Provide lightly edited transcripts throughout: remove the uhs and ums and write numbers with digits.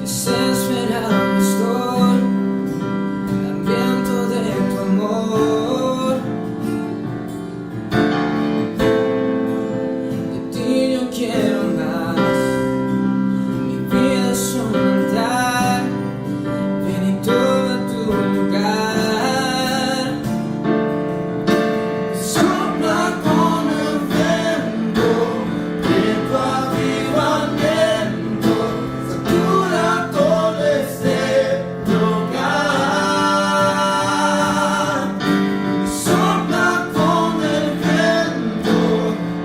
desesperado estoy, hambriento de tu amor. De ti yo quiero más, mi vida es un altar, ven y toma tu lugar. Sopla con el viento de tu avivamiento, satura todo este lugar. Sopla con el viento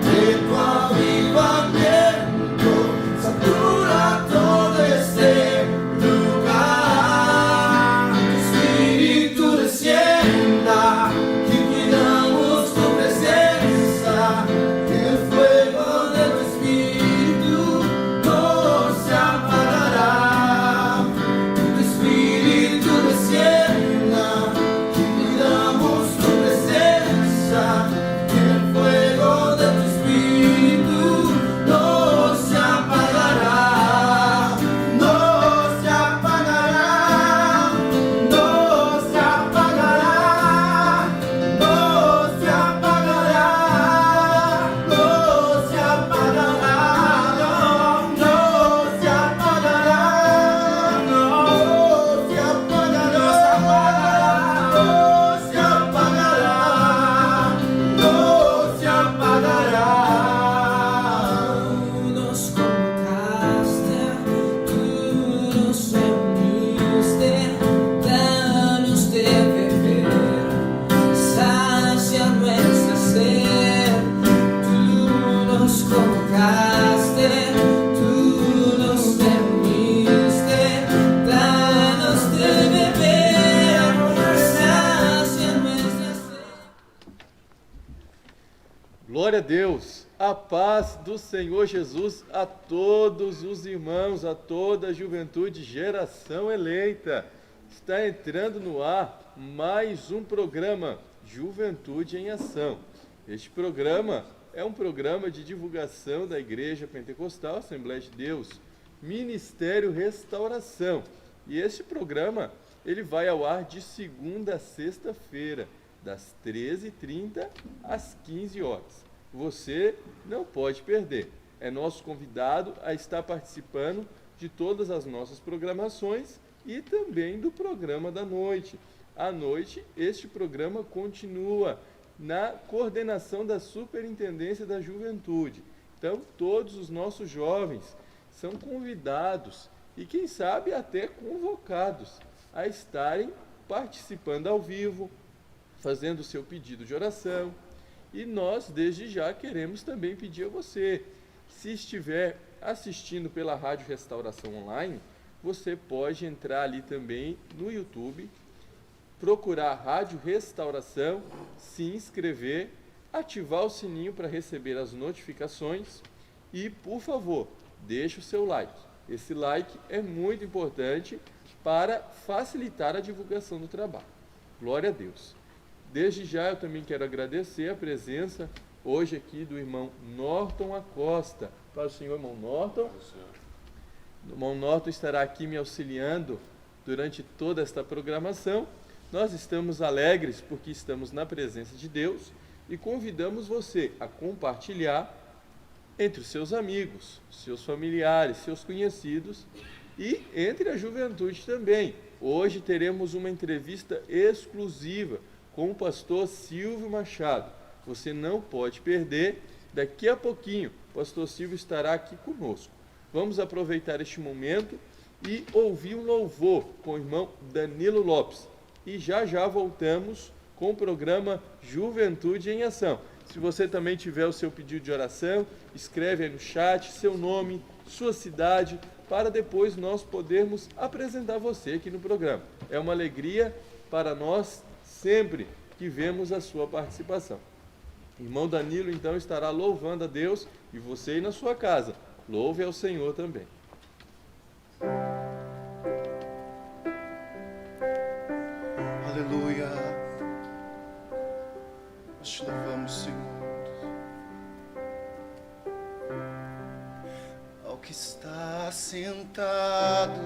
de tu avivamiento, satura todo este lugar. Tu Espíritu descienda y cuidamos tu presencia, que el fuego de tu Espíritu no se apagará. Tu Espíritu descienda y cuidamos tu presencia, que el fuego de tu Espíritu no se apagará. No se apagará, no se apagará, no se apagará, no se apagará, no se apagará, no se apagará, no se apagará, no se apagará. Nos convocaste, tú nos reuniste, danos de beber, sacia nuestra sed. Tú nos convocaste, tú nos reuniste, danos de beber, sacia nuestra sed. Glória a Deus, a paz do Senhor Jesus a todos os irmãos, a toda a juventude, geração eleita. Está entrando no ar mais um programa Juventude em Ação. Este programa é um programa de divulgação da Igreja Pentecostal Assembleia de Deus, Ministério Restauração. E este programa ele vai ao ar de segunda a sexta-feira, das 13h30 às 15 horas. Você não pode perder. É nosso convidado a estar participando de todas as nossas programações e também do programa da noite. À noite, este programa continua na coordenação da Superintendência da Juventude. Então, todos os nossos jovens são convidados e, quem sabe, até convocados a estarem participando ao vivo, fazendo o seu pedido de oração. E nós, desde já, queremos também pedir a você, se estiver assistindo pela Rádio Restauração Online, você pode entrar ali também no YouTube, procurar Rádio Restauração, se inscrever, ativar o sininho para receber as notificações e, por favor, deixe o seu like. Esse like é muito importante para facilitar a divulgação do trabalho. Glória a Deus. Desde já eu também quero agradecer a presença hoje aqui do irmão Norton Acosta. Para o senhor, irmão Norton. O irmão Norton estará aqui me auxiliando durante toda esta programação. Nós estamos alegres porque estamos na presença de Deus e convidamos você a compartilhar entre os seus amigos, seus familiares, seus conhecidos e entre a juventude também. Hoje teremos uma entrevista exclusiva com o pastor Silvio Machado. Você não pode perder. Daqui a pouquinho, o pastor Silvio estará aqui conosco. Vamos aproveitar este momento e ouvir um louvor com o irmão Danilo Lopes. E já voltamos com o programa Juventude em Ação. Se você também tiver o seu pedido de oração, escreve aí no chat seu nome, sua cidade, para depois nós podermos apresentar você aqui no programa. É uma alegria para nós sempre que vemos a sua participação. Irmão Danilo, então, estará louvando a Deus e você aí na sua casa. Louve ao Senhor também. Aleluia. Nós te louvamos, Senhor. Ao que está sentado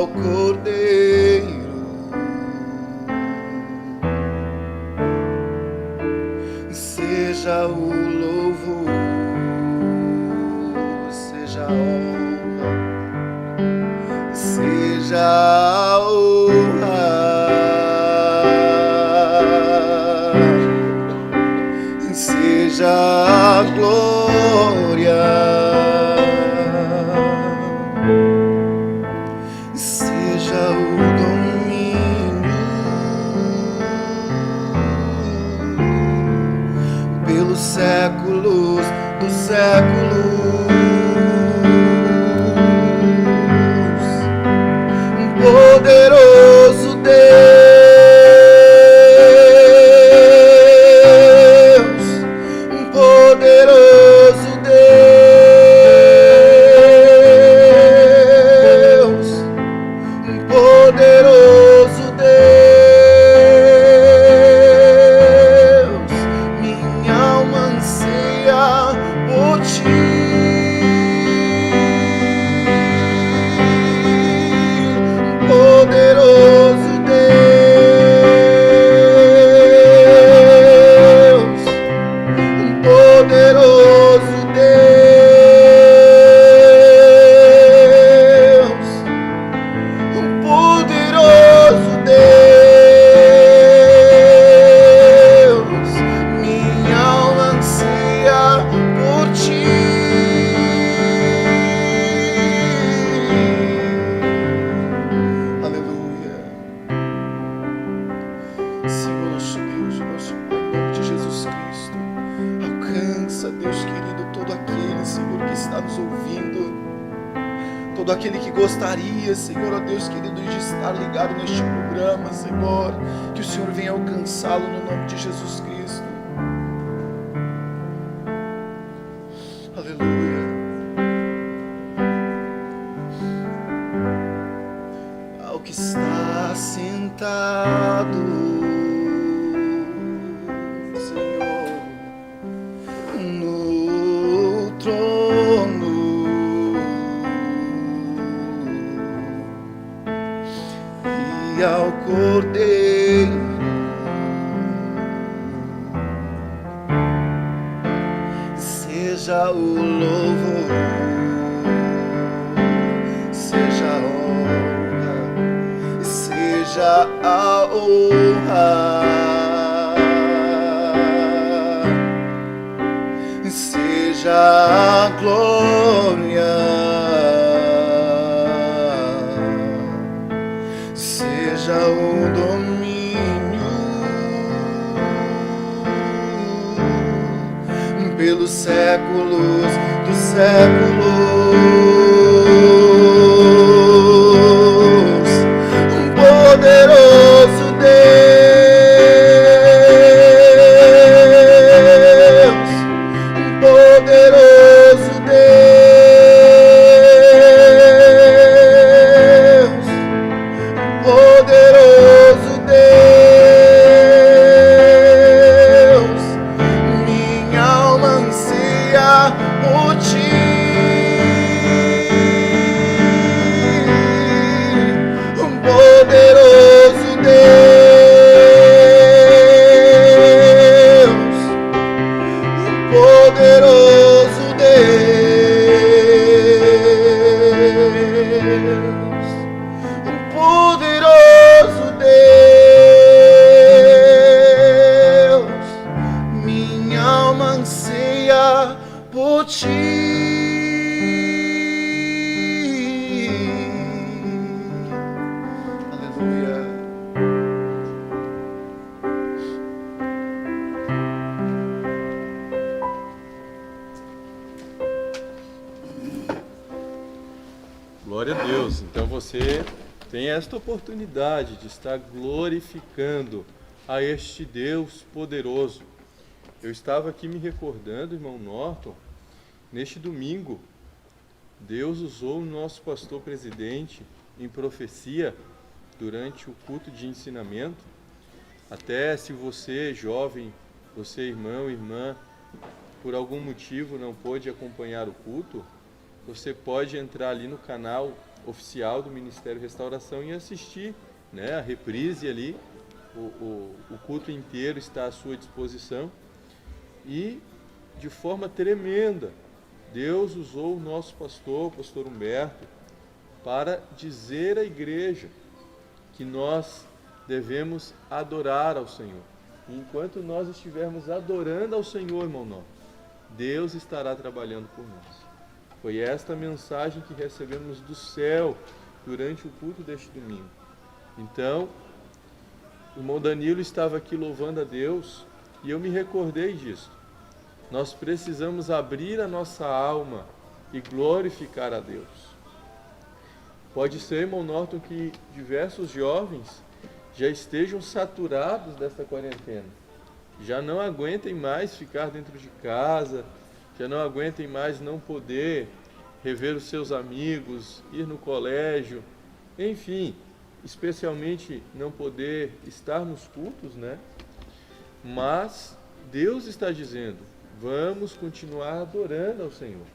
ao Cordeiro seja o louvor, seja a honra, seja a honra, seja a glória, seja o domínio pelos séculos dos séculos. Poderoso Deus, poderoso Deus, poderoso Deus, minha alma anseia por ti. Poderoso Deus, poderoso Deus, poderoso Deus, minha alma anseia por ti. Senhor nosso Deus, nosso Pai, em nome de Jesus Cristo, alcança, Deus querido, todo aquele, Senhor, que está nos ouvindo, todo aquele que gostaria, Senhor, ó Deus querido, de estar ligado neste programa, Senhor, que o Senhor venha alcançá-lo no nome de Jesus Cristo. Aleluia. Ao que está sentado, e ao Cordeiro seja o louvor, seja a honra, seja a honra, seja a glória, seja o domínio pelos séculos dos séculos. Poderoso Deus, poderoso Deus, poderoso Deus, minha alma anseia por ti. Poderoso Deus, poderoso Deus, poderoso Deus, minha alma anseia por ti. Aleluia. Glória a Deus. Então você tem esta oportunidade de estar glorificando a este Deus poderoso. Eu estava aqui me recordando, irmão Norton, neste domingo, Deus usou o nosso pastor presidente em profecia durante o culto de ensinamento. Até se você, jovem, você, irmão, irmã, por algum motivo não pôde acompanhar o culto, você pode entrar ali no canal oficial do Ministério Restauração e assistir, né, a reprise ali. O culto inteiro está à sua disposição. E, de forma tremenda, Deus usou o nosso pastor, o pastor Humberto, para dizer à igreja que nós devemos adorar ao Senhor. E enquanto nós estivermos adorando ao Senhor, irmão nosso, Deus estará trabalhando por nós. Foi esta mensagem que recebemos do céu durante o culto deste domingo. Então, o irmão Danilo estava aqui louvando a Deus e eu me recordei disso. Nós precisamos abrir a nossa alma e glorificar a Deus. Pode ser, irmão Norton, que diversos jovens já estejam saturados desta quarentena. Já não aguentem mais ficar dentro de casa, já não aguentem mais não poder rever os seus amigos, ir no colégio, enfim, especialmente não poder estar nos cultos, né? Mas Deus está dizendo, vamos continuar adorando ao Senhor.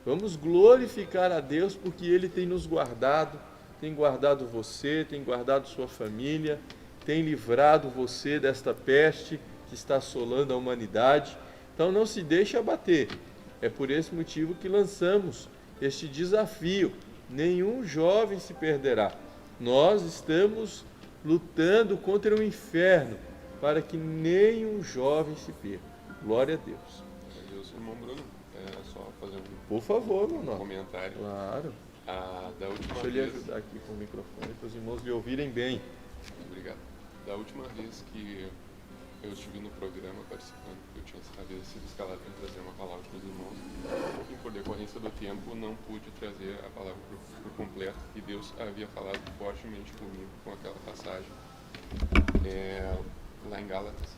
Vamos glorificar a Deus porque Ele tem nos guardado, tem guardado você, tem guardado sua família, tem livrado você desta peste que está assolando a humanidade. Então não se deixe abater. É por esse motivo que lançamos este desafio. Nenhum jovem se perderá. Nós estamos lutando contra o inferno para que nenhum jovem se perca. Glória a Deus. Deus, irmão Bruno, só fazer um Por favor, meu irmão. comentário. Claro. Da última Deixa eu lhe vez, ajudar aqui com o microfone para os irmãos lhe ouvirem bem. obrigado. Da última vez que eu estive no programa participando, eu tinha sido escalado para trazer uma palavra para os irmãos, e por decorrência do tempo não pude trazer a palavra por completo, e Deus havia falado fortemente comigo com aquela passagem lá em Gálatas.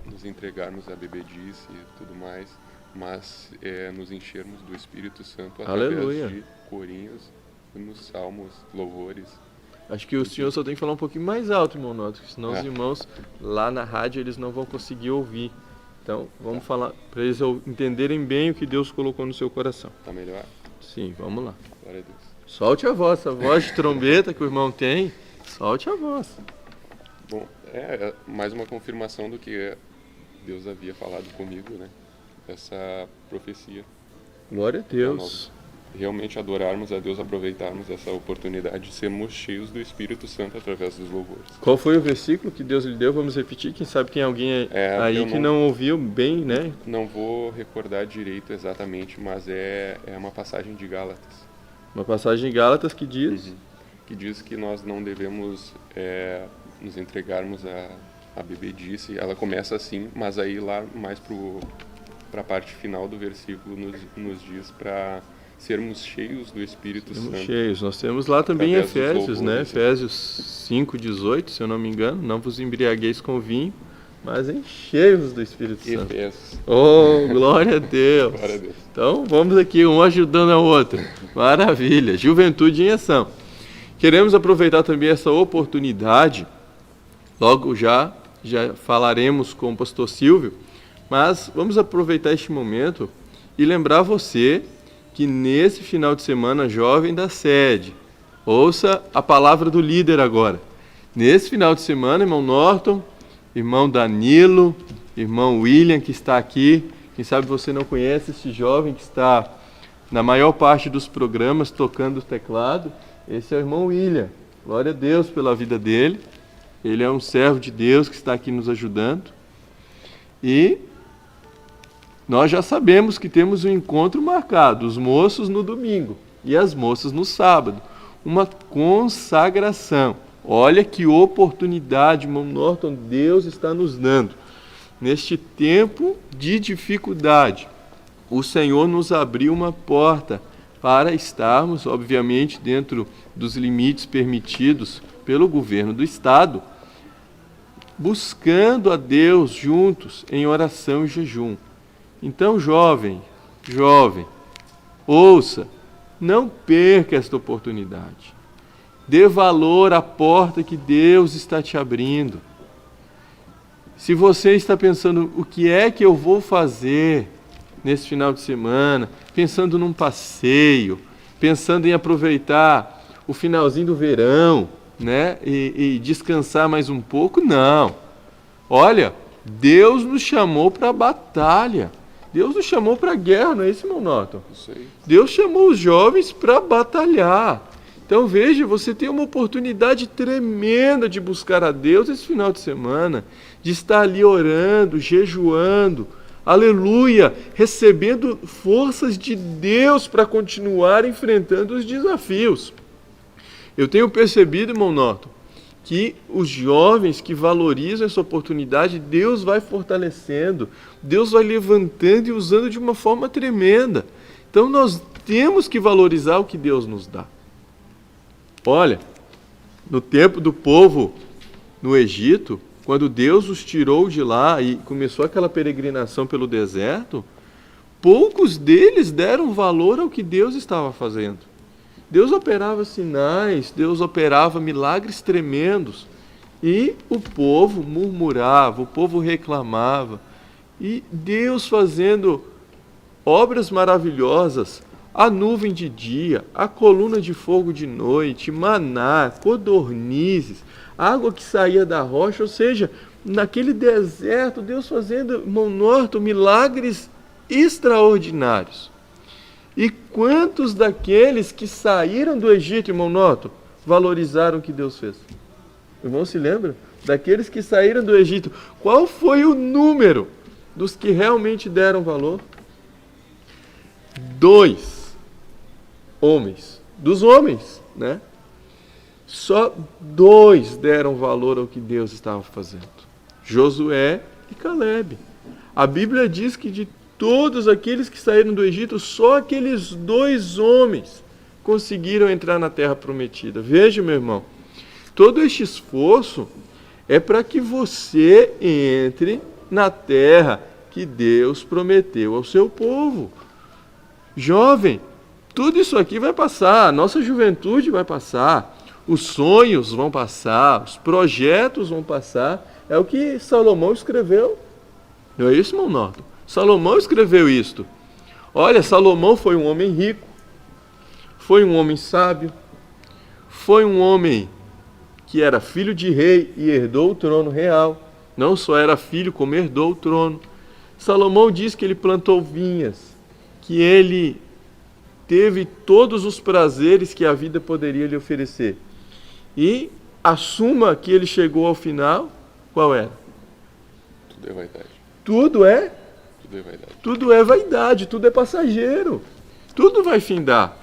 Nos entregarmos a bebedice e tudo mais, mas nos enchermos do Espírito Santo através Aleluia. de corinhos, nos salmos, louvores. Acho que o senhor só tem que falar um pouquinho mais alto, irmão Noto, senão os irmãos lá na rádio eles não vão conseguir ouvir. Então, vamos falar para eles entenderem bem o que Deus colocou no seu coração. Tá melhor? Sim, vamos lá. Glória a Deus. Solte a voz de trombeta que o irmão tem, solte a voz. Bom, é mais uma confirmação do que Deus havia falado comigo, né? Essa profecia. Glória a Deus. Realmente adorarmos a Deus, aproveitarmos essa oportunidade de sermos cheios do Espírito Santo através dos louvores. Qual foi o versículo que Deus lhe deu? Vamos repetir, quem sabe tem alguém aí que não ouviu bem, né? Não vou recordar direito exatamente, mas é uma passagem de Gálatas. Uma passagem de Gálatas que diz... Que diz que nós não devemos nos entregarmos a bebedice. Ela começa assim, mas aí lá mais para a parte final do versículo nos diz para sermos cheios do Espírito Santo. Cheios. Nós temos lá também Através Efésios, né? Efésios 5:18, se eu não me engano. Não vos embriagueis com vinho, mas enchei-vos do Espírito Santo. Efésios. Oh, glória a Deus. Glória a Deus. Então, vamos aqui, um ajudando a outra. Maravilha. Juventude em ação. Queremos aproveitar também essa oportunidade. Logo já falaremos com o pastor Silvio, mas vamos aproveitar este momento e lembrar você que nesse final de semana, jovem da sede, ouça a palavra do líder agora. Nesse final de semana, irmão Norton, irmão Danilo, irmão William, que está aqui, quem sabe você não conhece este jovem que está na maior parte dos programas tocando o teclado, esse é o irmão William. Glória a Deus pela vida dele. Ele é um servo de Deus que está aqui nos ajudando. E nós já sabemos que temos um encontro marcado, os moços no domingo e as moças no sábado. Uma consagração. Olha que oportunidade, irmão Norton, Deus está nos dando. Neste tempo de dificuldade, o Senhor nos abriu uma porta para estarmos, obviamente, dentro dos limites permitidos pelo governo do Estado, buscando a Deus juntos em oração e jejum. Então, jovem, ouça, não perca esta oportunidade. Dê valor à porta que Deus está te abrindo. Se você está pensando, o que é que eu vou fazer nesse final de semana, pensando num passeio, pensando em aproveitar o finalzinho do verão, né, e descansar mais um pouco. Não. Olha, Deus nos chamou para a batalha. Deus nos chamou para a guerra, não é isso, irmão Norton? Isso aí. Deus chamou os jovens para batalhar. Então veja, você tem uma oportunidade tremenda de buscar a Deus esse final de semana, de estar ali orando, jejuando, aleluia, recebendo forças de Deus para continuar enfrentando os desafios. Eu tenho percebido, irmão Norton, que os jovens que valorizam essa oportunidade, Deus vai fortalecendo, Deus vai levantando e usando de uma forma tremenda. Então nós temos que valorizar o que Deus nos dá. Olha, no tempo do povo no Egito, quando Deus os tirou de lá e começou aquela peregrinação pelo deserto, poucos deles deram valor ao que Deus estava fazendo. Deus operava sinais, Deus operava milagres tremendos, e o povo murmurava, o povo reclamava, e Deus fazendo obras maravilhosas, a nuvem de dia, a coluna de fogo de noite, maná, codornizes, água que saía da rocha, ou seja, naquele deserto, Deus fazendo, irmão Norton, milagres extraordinários. E quantos daqueles que saíram do Egito, irmão Norton, valorizaram o que Deus fez? O irmão se lembra? Daqueles que saíram do Egito, qual foi o número dos que realmente deram valor? 2 homens. Dos homens, né? Só 2 deram valor ao que Deus estava fazendo. Josué e Calebe. A Bíblia diz que de todos aqueles que saíram do Egito, só aqueles 2 homens conseguiram entrar na terra prometida. Veja, meu irmão, todo este esforço é para que você entre na terra que Deus prometeu ao seu povo. Jovem, tudo isso aqui vai passar, a nossa juventude vai passar, os sonhos vão passar, os projetos vão passar. É o que Salomão escreveu. Não é isso, irmão Norton? Salomão escreveu isto. Olha, Salomão foi um homem rico, foi um homem sábio, foi um homem que era filho de rei e herdou o trono real. Não só era filho, como herdou o trono. Salomão diz que ele plantou vinhas, que ele teve todos os prazeres que a vida poderia lhe oferecer. E a suma que ele chegou ao final, qual era? Tudo é vaidade. Tudo é? Tudo é vaidade. Tudo é vaidade, tudo é passageiro. Tudo vai findar.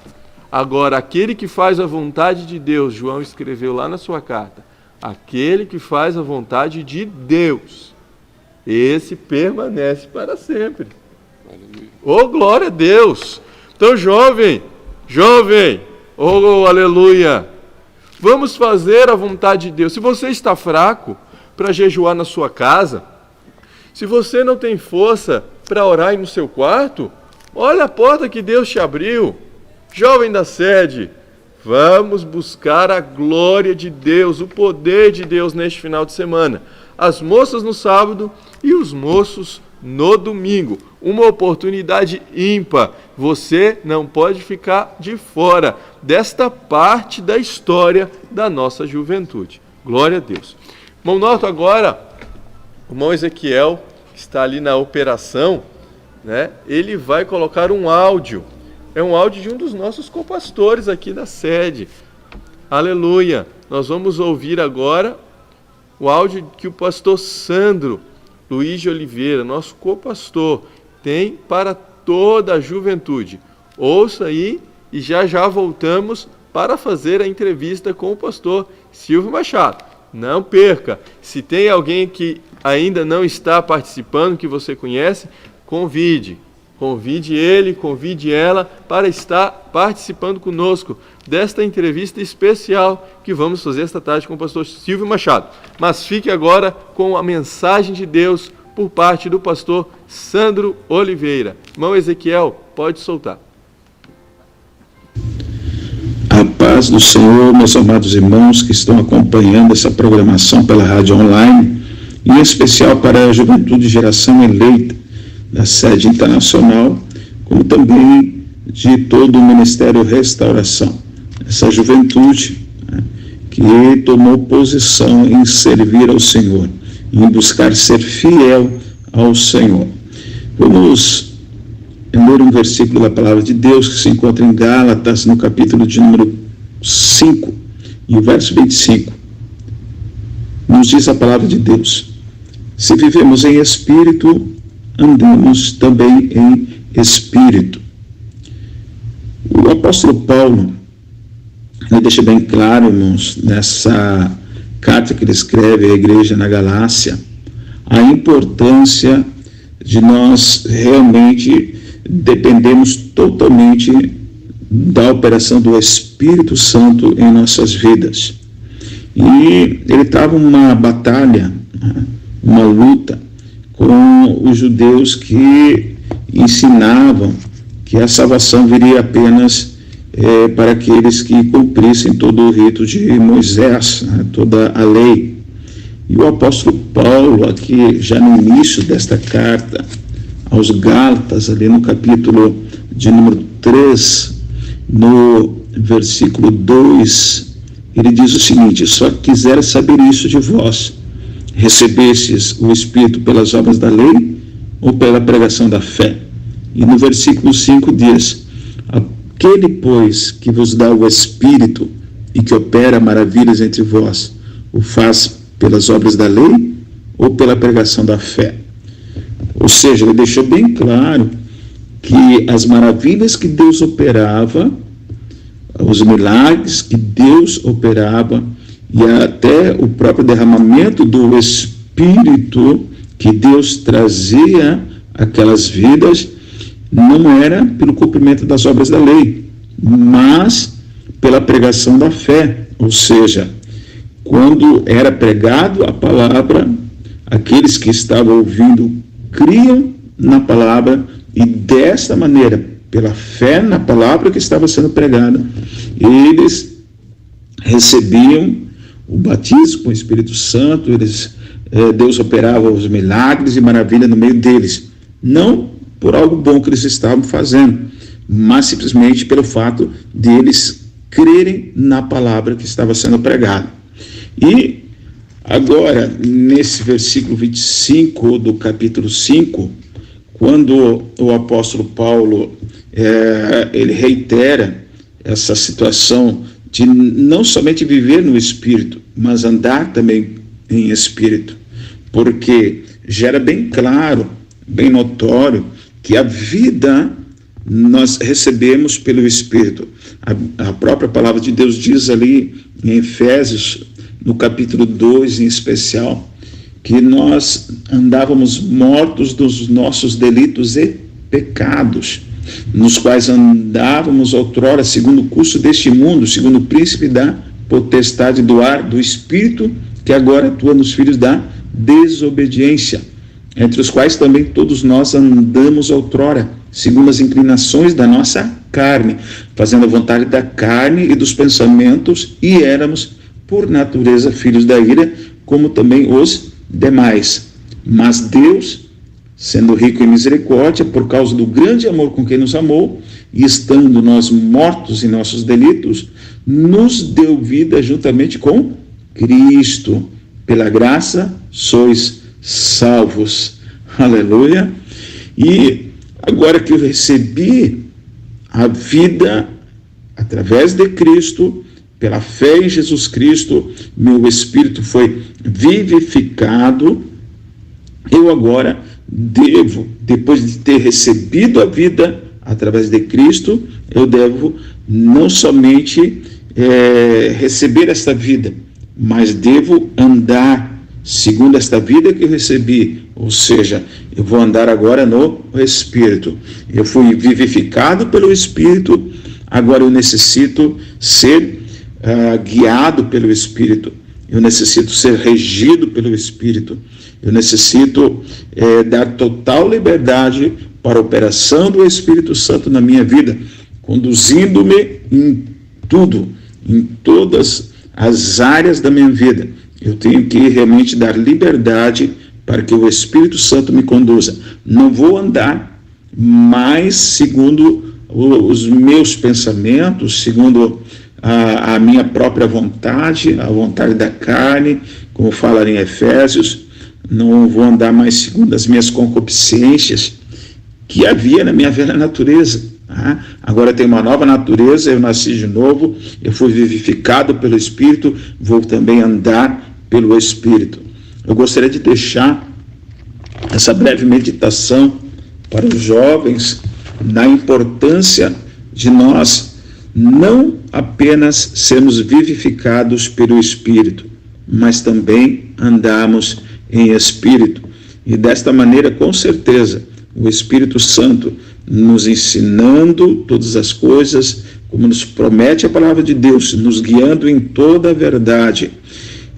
Agora, aquele que faz a vontade de Deus, João escreveu lá na sua carta, aquele que faz a vontade de Deus, esse permanece para sempre. Aleluia. Oh, glória a Deus! Então, jovem, oh, aleluia! Vamos fazer a vontade de Deus. Se você está fraco para jejuar na sua casa, se você não tem força para orar aí no seu quarto, olha a porta que Deus te abriu. Jovem da sede, vamos buscar a glória de Deus, o poder de Deus neste final de semana. As moças no sábado e os moços no domingo. Uma oportunidade ímpar. Você não pode ficar de fora desta parte da história da nossa juventude. Glória a Deus. Irmão Norton, agora, o irmão Ezequiel, que está ali na operação, né? Ele vai colocar um áudio. É um áudio de um dos nossos copastores aqui da sede. Aleluia. Nós vamos ouvir agora o áudio que o pastor Sandro Luiz de Oliveira, nosso copastor, tem para toda a juventude. Ouça aí e já voltamos para fazer a entrevista com o pastor Silvio Machado. Não perca. Se tem alguém que ainda não está participando, que você conhece, convide. Convide ele, convide ela para estar participando conosco desta entrevista especial que vamos fazer esta tarde com o pastor Silvio Machado. Mas fique agora com a mensagem de Deus por parte do pastor Sandro Oliveira. Irmão Ezequiel, pode soltar. A paz do Senhor, meus amados irmãos que estão acompanhando essa programação pela rádio online, em especial para a Juventude Geração Eleita da Sede Internacional, como também de todo o Ministério Restauração. Essa juventude, né, que tomou posição em servir ao Senhor, em buscar ser fiel ao Senhor. Vamos ler um versículo da Palavra de Deus que se encontra em Gálatas, no capítulo de número 5, e o verso 25. Nos diz a Palavra de Deus: se vivemos em espírito, andamos também em espírito. O apóstolo Paulo, ele deixa bem claro, irmãos, nessa carta que ele escreve à igreja na Galácia, a importância de nós realmente dependermos totalmente da operação do Espírito Santo em nossas vidas. E ele estava uma batalha, uma luta com os judeus que ensinavam que a salvação viria apenas para aqueles que cumprissem todo o rito de Moisés, toda a lei. E o apóstolo Paulo, aqui já no início desta carta aos Gálatas, ali no capítulo de número 3, no versículo 2, ele diz o seguinte: só quisera saber isso de vós, recebestes o Espírito pelas obras da lei ou pela pregação da fé? E no versículo 5 diz: aquele, pois, que vos dá o Espírito e que opera maravilhas entre vós, o faz pelas obras da lei ou pela pregação da fé? Ou seja, ele deixou bem claro que as maravilhas que Deus operava, os milagres que Deus operava e até o próprio derramamento do Espírito que Deus trazia àquelas vidas, não era pelo cumprimento das obras da lei, mas pela pregação da fé. Ou seja, quando era pregado a palavra, aqueles que estavam ouvindo criam na palavra e desta maneira, pela fé na palavra que estava sendo pregada, eles recebiam o batismo com o Espírito Santo, Deus operava os milagres e maravilhas no meio deles, não por algo bom que eles estavam fazendo, mas simplesmente pelo fato de eles crerem na palavra que estava sendo pregada. E agora, nesse versículo 25 do capítulo 5, quando o apóstolo Paulo ele reitera essa situação de não somente viver no Espírito, mas andar também em Espírito, porque já era bem claro, bem notório, que a vida nós recebemos pelo Espírito. A própria palavra de Deus diz ali em Efésios, no capítulo 2 em especial, que nós andávamos mortos dos nossos delitos e pecados, nos quais andávamos outrora segundo o curso deste mundo, segundo o príncipe da potestade do ar, do Espírito, que agora atua nos filhos da desobediência, entre os quais também todos nós andamos outrora, segundo as inclinações da nossa carne, fazendo a vontade da carne e dos pensamentos, e éramos, por natureza, filhos da ira, como também os demais. Mas Deus, sendo rico em misericórdia, por causa do grande amor com que nos amou, e estando nós mortos em nossos delitos, nos deu vida juntamente com Cristo. Pela graça sois salvos. Aleluia. E agora que eu recebi a vida através de Cristo, pela fé em Jesus Cristo, meu espírito foi vivificado, eu agora devo, depois de ter recebido a vida através de Cristo, eu devo não somente receber esta vida, mas devo andar segundo esta vida que eu recebi, ou seja, eu vou andar agora no Espírito. Eu fui vivificado pelo Espírito, agora eu necessito ser guiado pelo Espírito, eu necessito ser regido pelo Espírito, eu necessito dar total liberdade para a operação do Espírito Santo na minha vida, conduzindo-me em tudo, em todas as áreas da minha vida. Eu tenho que realmente dar liberdade para que o Espírito Santo me conduza. Não vou andar mais segundo os meus pensamentos, segundo a minha própria vontade, a vontade da carne, como fala em Efésios. Não vou andar mais segundo as minhas concupiscências que havia na minha velha natureza. Agora tem uma nova natureza, eu nasci de novo, eu fui vivificado pelo Espírito, vou também andar pelo Espírito. Eu gostaria de deixar essa breve meditação para os jovens na importância de nós não apenas sermos vivificados pelo Espírito, mas também andarmos em Espírito. E desta maneira, com certeza, o Espírito Santo nos ensinando todas as coisas, como nos promete a palavra de Deus, nos guiando em toda a verdade,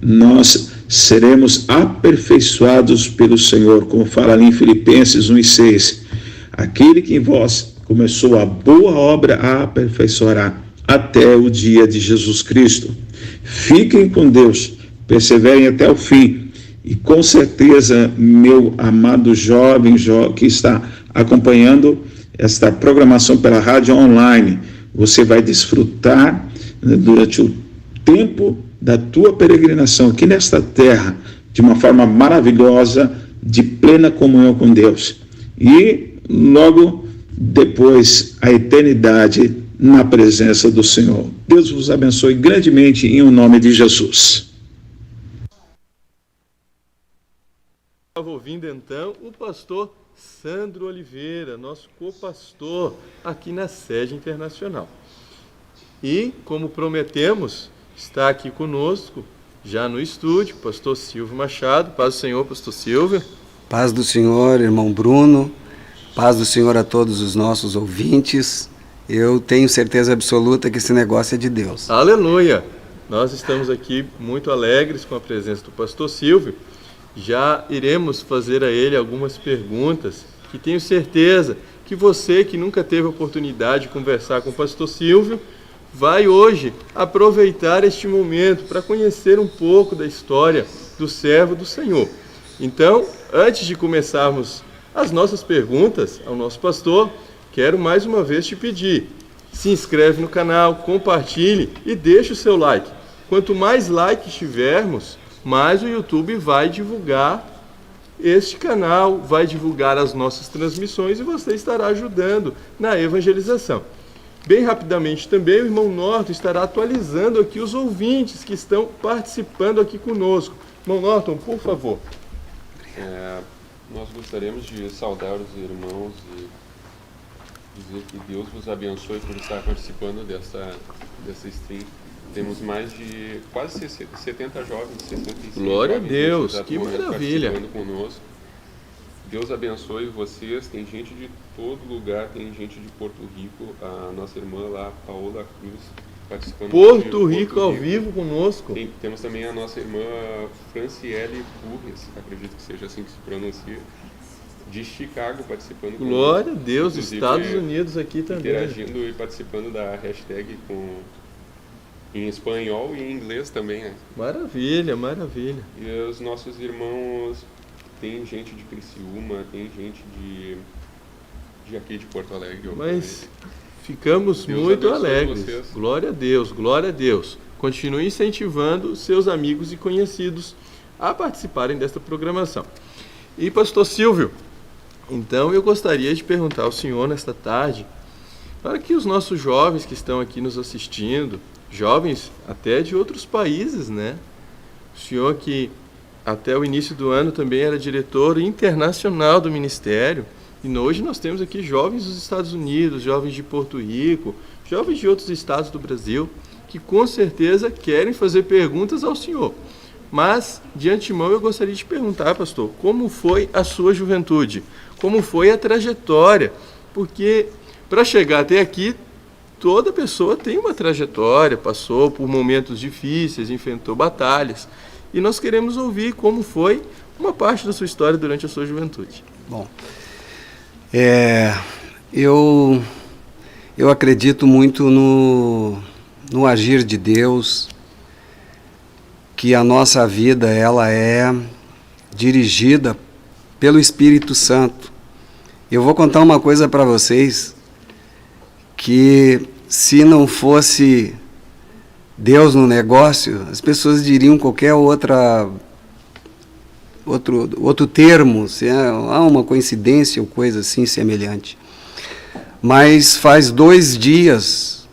nós seremos aperfeiçoados pelo Senhor, como fala ali em Filipenses 1:6. Aquele que em vós começou a boa obra a aperfeiçoará até o dia de Jesus Cristo. Fiquem com Deus, perseverem até o fim, e com certeza, meu amado jovem que está acompanhando esta programação pela rádio online, você vai desfrutar durante o tempo da tua peregrinação aqui nesta terra, de uma forma maravilhosa, de plena comunhão com Deus. E logo depois, a eternidade na presença do Senhor. Deus vos abençoe grandemente em nome de Jesus. Estava ouvindo então o pastor Sandro Oliveira, nosso co-pastor aqui na sede internacional. E, como prometemos, está aqui conosco, já no estúdio, pastor Silvio Machado. Paz do Senhor, pastor Silvio. Paz do Senhor, irmão Bruno. Paz do Senhor a todos os nossos ouvintes. Eu tenho certeza absoluta que esse negócio é de Deus. Aleluia! Nós estamos aqui muito alegres com a presença do pastor Silvio. Já iremos fazer a ele algumas perguntas que tenho certeza que você que nunca teve a oportunidade de conversar com o pastor Silvio vai hoje aproveitar este momento para conhecer um pouco da história do servo do Senhor. Então, antes de começarmos as nossas perguntas ao nosso pastor, quero mais uma vez te pedir, se inscreve no canal, compartilhe e deixe o seu like. Quanto mais likes tivermos, mais o YouTube vai divulgar este canal, vai divulgar as nossas transmissões e você estará ajudando na evangelização. Bem rapidamente também o irmão Norton estará atualizando aqui os ouvintes que estão participando aqui conosco. Irmão Norton, por favor. Nós gostaríamos de saudar os irmãos e dizer que Deus vos abençoe por estar participando dessa stream. Temos mais de quase 70 jovens, 65 Glória jovens a Deus, nesse que momento maravilha. participando conosco. Deus abençoe vocês. Tem gente de todo lugar, tem gente de Porto Rico, a nossa irmã lá, Paola Cruz, participando. Porto Rico ao vivo conosco. Temos também a nossa irmã Franciele Burres, acredito que seja assim que se pronuncia, de Chicago, participando. Glória a Deus, inclusive, Estados Unidos aqui também. Interagindo e participando da hashtag em espanhol e em inglês também, né? Maravilha, maravilha. E os nossos irmãos, tem gente de Criciúma, tem gente de aqui de Porto Alegre. Mas ficamos Deus muito abençoe alegres. vocês. Glória a Deus, glória a Deus. Continue incentivando seus amigos e conhecidos a participarem desta programação. E pastor Silvio, então eu gostaria de perguntar ao senhor nesta tarde, para que os nossos jovens que estão aqui nos assistindo, jovens até de outros países, né? O senhor que até o início do ano também era diretor internacional do ministério, e hoje nós temos aqui jovens dos Estados Unidos, jovens de Porto Rico, jovens de outros estados do Brasil, que com certeza querem fazer perguntas ao senhor. Mas, de antemão, eu gostaria de perguntar, pastor, como foi a sua juventude? Como foi a trajetória? Porque, para chegar até aqui, toda pessoa tem uma trajetória, passou por momentos difíceis, enfrentou batalhas. E nós queremos ouvir como foi uma parte da sua história durante a sua juventude. Bom, eu acredito muito no agir de Deus, que a nossa vida ela é dirigida pelo Espírito Santo. Eu vou contar uma coisa para vocês, que se não fosse Deus no negócio, as pessoas diriam qualquer outro termo, se há uma coincidência ou coisa assim semelhante. Mas faz 2 dias,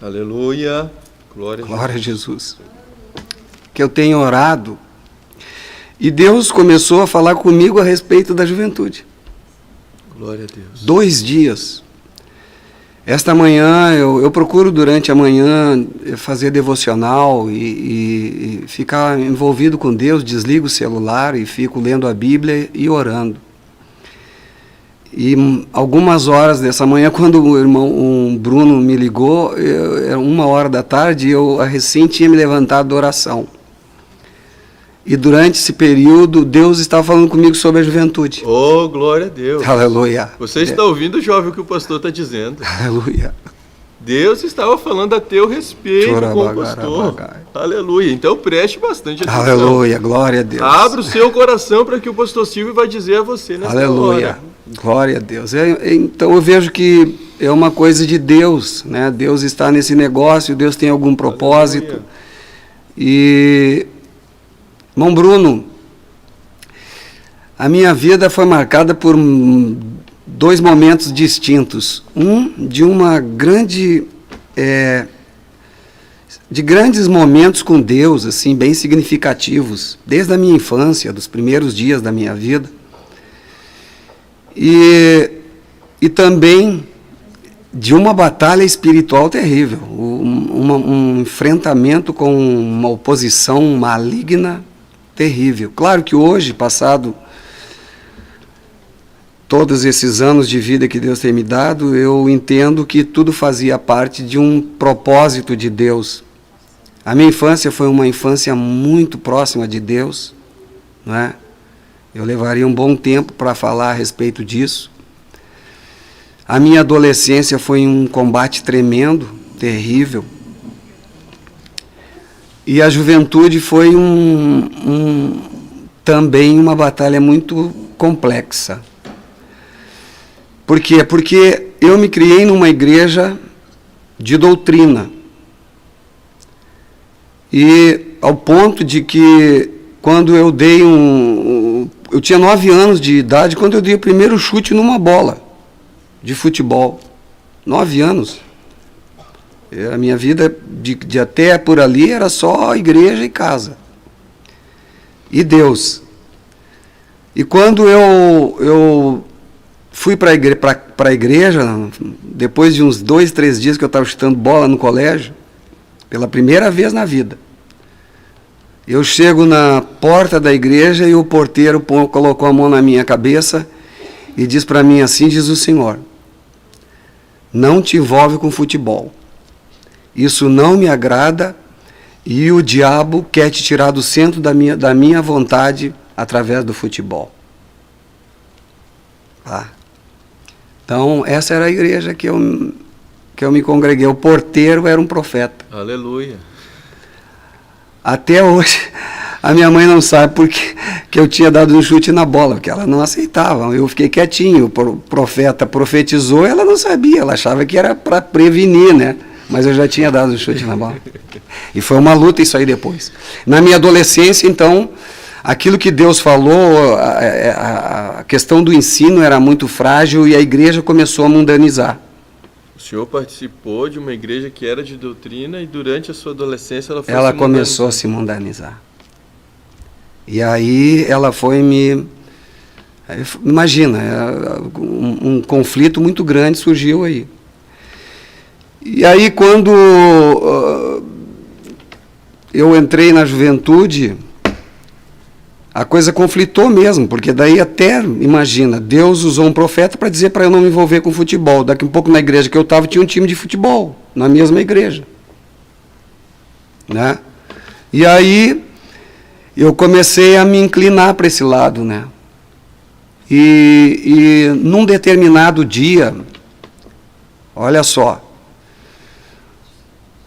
Aleluia. Glória glória a Jesus, que eu tenho orado e Deus começou a falar comigo a respeito da juventude. Glória a Deus. 2 dias. Esta manhã, eu procuro durante a manhã fazer devocional e ficar envolvido com Deus, desligo o celular e fico lendo a Bíblia e orando. E algumas horas dessa manhã, quando o Bruno me ligou, era 1h e eu recém tinha me levantado da oração. E durante esse período, Deus estava falando comigo sobre a juventude. Oh, glória a Deus. Aleluia. Você está ouvindo, jovem, o que o pastor está dizendo. Aleluia. Deus estava falando a teu respeito com o pastor. Aleluia. Então preste bastante atenção. Aleluia. Glória a Deus. Abra o seu coração para que o pastor Silvio vai dizer a você nessa Aleluia. hora. Glória a Deus. Então eu vejo que é uma coisa de Deus, né? Deus está nesse negócio, Deus tem algum propósito. Aleluia. E, irmão Bruno, a minha vida foi marcada por 2 momentos distintos. De uma grande, de grandes momentos com Deus, assim, bem significativos, desde a minha infância, dos primeiros dias da minha vida. E também de uma batalha espiritual terrível, um enfrentamento com uma oposição maligna terrível. Claro que hoje, passado todos esses anos de vida que Deus tem me dado, eu entendo que tudo fazia parte de um propósito de Deus. A minha infância foi uma infância muito próxima de Deus, não é? Eu levaria um bom tempo para falar a respeito disso. A minha adolescência foi um combate tremendo, terrível. E a juventude foi também uma batalha muito complexa. Por quê? Porque eu me criei numa igreja de doutrina. E ao ponto de que quando eu dei eu tinha 9 anos de idade quando eu dei o primeiro chute numa bola de futebol. 9 anos. A minha vida de até por ali era só igreja e casa. E Deus. E quando eu fui para a igreja, depois de uns 2, 3 dias que eu estava chutando bola no colégio, pela primeira vez na vida, eu chego na porta da igreja e o porteiro colocou a mão na minha cabeça e diz para mim assim, diz o Senhor, não te envolve com futebol. Isso não me agrada e o diabo quer te tirar do centro da minha vontade através do futebol. Tá? Então, essa era a igreja que eu me congreguei. O porteiro era um profeta. Aleluia. Até hoje, a minha mãe não sabe porque que eu tinha dado um chute na bola, porque ela não aceitava. Eu fiquei quietinho, o profeta profetizou, ela não sabia, ela achava que era para prevenir, né? Mas eu já tinha dado um chute na bola. E foi uma luta isso aí depois. Na minha adolescência, então, aquilo que Deus falou, a questão do ensino era muito frágil e a igreja começou a mundanizar. O senhor participou de uma igreja que era de doutrina e durante a sua adolescência ela começou a se mundanizar. E aí ela foi imagina, um conflito muito grande surgiu aí. E aí quando eu entrei na juventude, a coisa conflitou mesmo, porque daí até, imagina, Deus usou um profeta para dizer para eu não me envolver com futebol. Daqui um pouco na igreja que eu estava tinha um time de futebol, na mesma igreja. Né? E aí eu comecei a me inclinar para esse lado, né? E num determinado dia, olha só,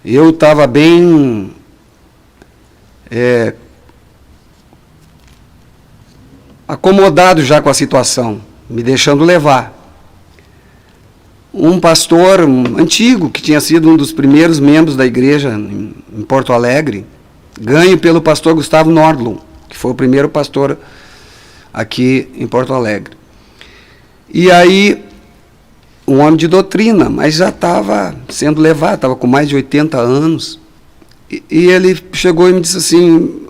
eu estava bem acomodado já com a situação, me deixando levar. Um pastor antigo, que tinha sido um dos primeiros membros da igreja em Porto Alegre, ganho pelo pastor Gustavo Nordlund, que foi o primeiro pastor aqui em Porto Alegre. E aí, um homem de doutrina, mas já estava sendo levado, estava com mais de 80 anos, e ele chegou e me disse assim: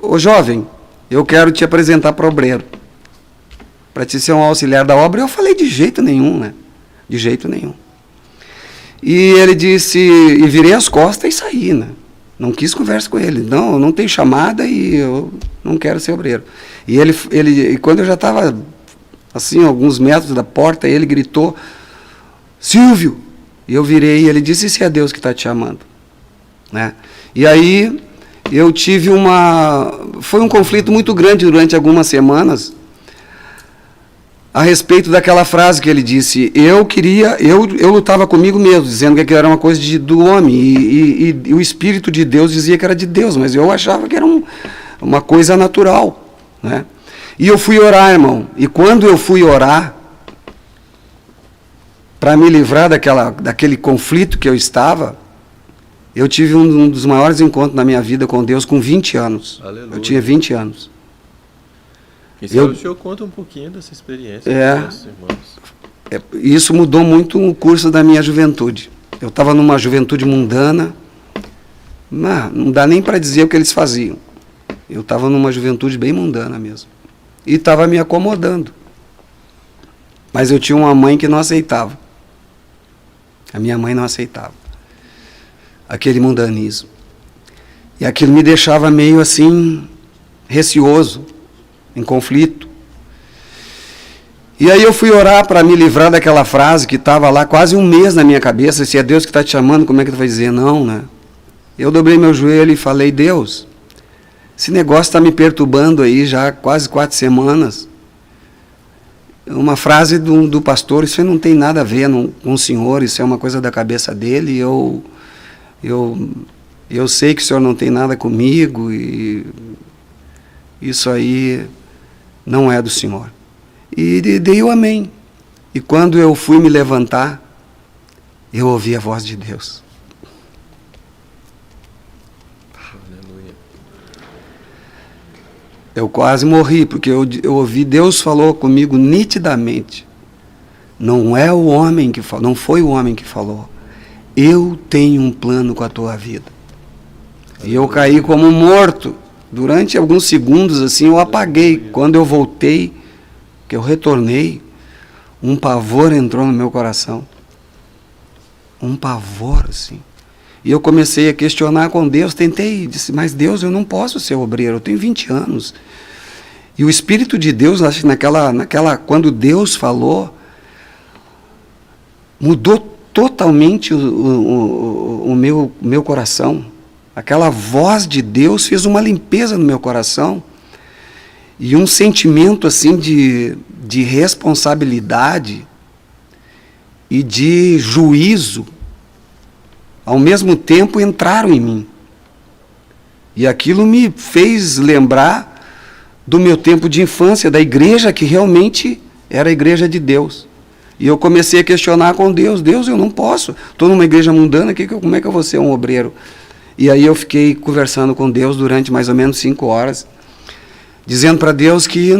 ô jovem, eu quero te apresentar para o obreiro, para te ser um auxiliar da obra. Eu falei: de jeito nenhum, né? De jeito nenhum. E ele disse, e virei as costas e saí, né? Não quis conversa com ele. Não, eu não tenho chamada e eu não quero ser obreiro. E quando eu já estava, assim, alguns metros da porta, ele gritou: Silvio! E eu virei e ele disse: e se é Deus que está te chamando? Né? E aí eu tive foi um conflito muito grande durante algumas semanas a respeito daquela frase que ele disse. Eu lutava comigo mesmo, dizendo que aquilo era uma coisa do homem, e o Espírito de Deus dizia que era de Deus, mas eu achava que era uma coisa natural, né? E eu fui orar, irmão, e quando eu fui orar, para me livrar daquele conflito que eu estava, eu tive um dos maiores encontros na minha vida com Deus com 20 anos. Aleluia. Eu tinha 20 anos. E o senhor conta um pouquinho dessa experiência com os irmãos. Isso mudou muito o curso da minha juventude. Eu estava numa juventude mundana, não dá nem para dizer o que eles faziam. Eu estava numa juventude bem mundana mesmo. E estava me acomodando. Mas eu tinha uma mãe que não aceitava. A minha mãe não aceitava aquele mundanismo. E aquilo me deixava meio assim, receoso, em conflito. E aí eu fui orar para me livrar daquela frase que estava lá quase um mês na minha cabeça: se é Deus que está te chamando, como é que tu vai dizer não, né? Eu dobrei meu joelho e falei: Deus, esse negócio está me perturbando aí já quase 4 semanas. Uma frase do pastor, isso não tem nada a ver com o senhor, isso é uma coisa da cabeça dele. Eu sei que o senhor não tem nada comigo e isso aí não é do senhor. E dei o amém. E quando eu fui me levantar, eu ouvi a voz de Deus. Aleluia. Eu quase morri, porque eu ouvi, Deus falou comigo nitidamente. Não é o homem que falou, não foi o homem que falou. Eu tenho um plano com a tua vida. E eu caí como morto. Durante alguns segundos, assim, eu apaguei. Quando eu voltei, que eu retornei, um pavor entrou no meu coração. Um pavor, assim. E eu comecei a questionar com Deus, disse: mas Deus, eu não posso ser obreiro, eu tenho 20 anos. E o Espírito de Deus, acho que quando Deus falou, mudou totalmente o meu coração. Aquela voz de Deus fez uma limpeza no meu coração e um sentimento assim de responsabilidade e de juízo, ao mesmo tempo, entraram em mim. E aquilo me fez lembrar do meu tempo de infância, da igreja que realmente era a igreja de Deus. E eu comecei a questionar com Deus: Deus, eu não posso, estou numa igreja mundana, como é que eu vou ser um obreiro? E aí eu fiquei conversando com Deus durante mais ou menos 5 horas, dizendo para Deus que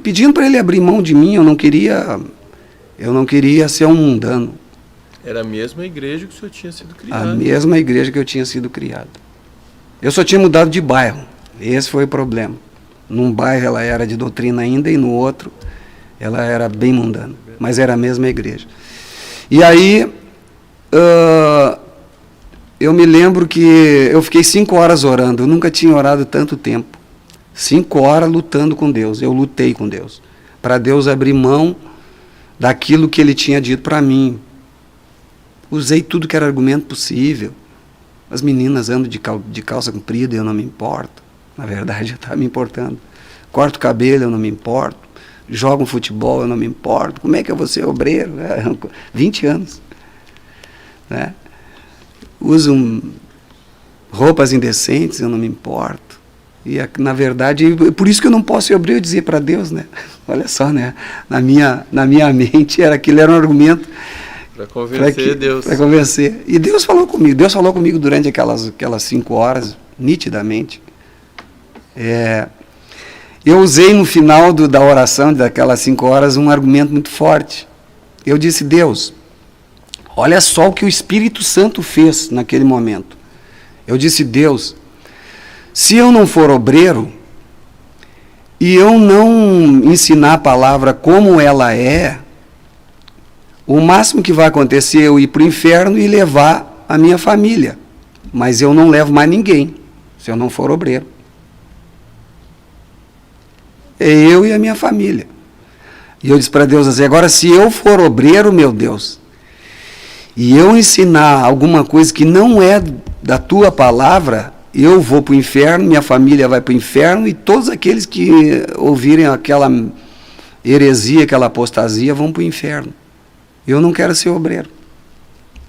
pedindo para Ele abrir mão de mim. Eu não queria ser um mundano. Era a mesma igreja que o senhor tinha sido criado. A mesma igreja que eu tinha sido criado. Eu só tinha mudado de bairro. Esse foi o problema. Num bairro ela era de doutrina ainda e no outro ela era bem mundana. Mas era a mesma igreja. E aí eu me lembro que eu fiquei 5 horas orando. Eu nunca tinha orado tanto tempo. 5 horas lutando com Deus. Eu lutei com Deus. Para Deus abrir mão daquilo que Ele tinha dito para mim. Usei tudo que era argumento possível. As meninas andam de calça comprida e eu não me importo. Na verdade, eu estava me importando. Corto o cabelo, eu não me importo. Jogo um futebol, eu não me importo. Como é que eu vou ser obreiro? 20 anos. Né? Uso roupas indecentes, eu não me importo. E na verdade, por isso que eu não posso ser obreiro e dizer para Deus, né? Olha só, né? Na minha mente aquilo era um argumento para convencer Deus. Para convencer. E Deus falou comigo. Deus falou comigo durante aquelas 5 horas, nitidamente. Eu usei no final da oração, daquelas 5 horas, um argumento muito forte. Eu disse: Deus, olha só o que o Espírito Santo fez naquele momento. Eu disse: Deus, se eu não for obreiro e eu não ensinar a palavra como ela é, o máximo que vai acontecer é eu ir para o inferno e levar a minha família. Mas eu não levo mais ninguém, se eu não for obreiro. É eu e a minha família. E eu disse para Deus assim: agora, se eu for obreiro, meu Deus, e eu ensinar alguma coisa que não é da tua palavra, eu vou para o inferno, minha família vai para o inferno, e todos aqueles que ouvirem aquela heresia, aquela apostasia, vão para o inferno. Eu não quero ser obreiro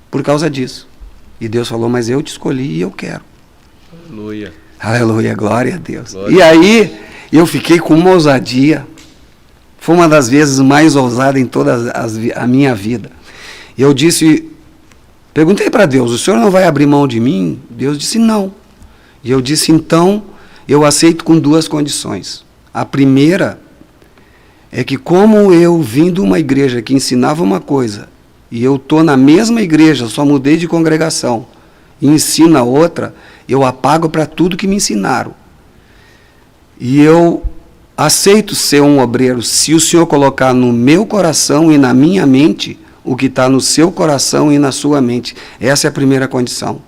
por causa disso. E Deus falou: mas eu te escolhi e eu quero. Aleluia. Aleluia, glória a Deus. Glória. E aí eu fiquei com uma ousadia. Foi uma das vezes mais ousadas em toda a minha vida. Eu perguntei para Deus: o senhor não vai abrir mão de mim? Deus disse: não. E eu disse: então eu aceito com 2 condições. A primeira é que, como eu vim de uma igreja que ensinava uma coisa, e eu estou na mesma igreja, só mudei de congregação, e ensino a outra, eu apago para tudo que me ensinaram. E eu aceito ser um obreiro se o Senhor colocar no meu coração e na minha mente o que está no seu coração e na sua mente. Essa é a primeira condição.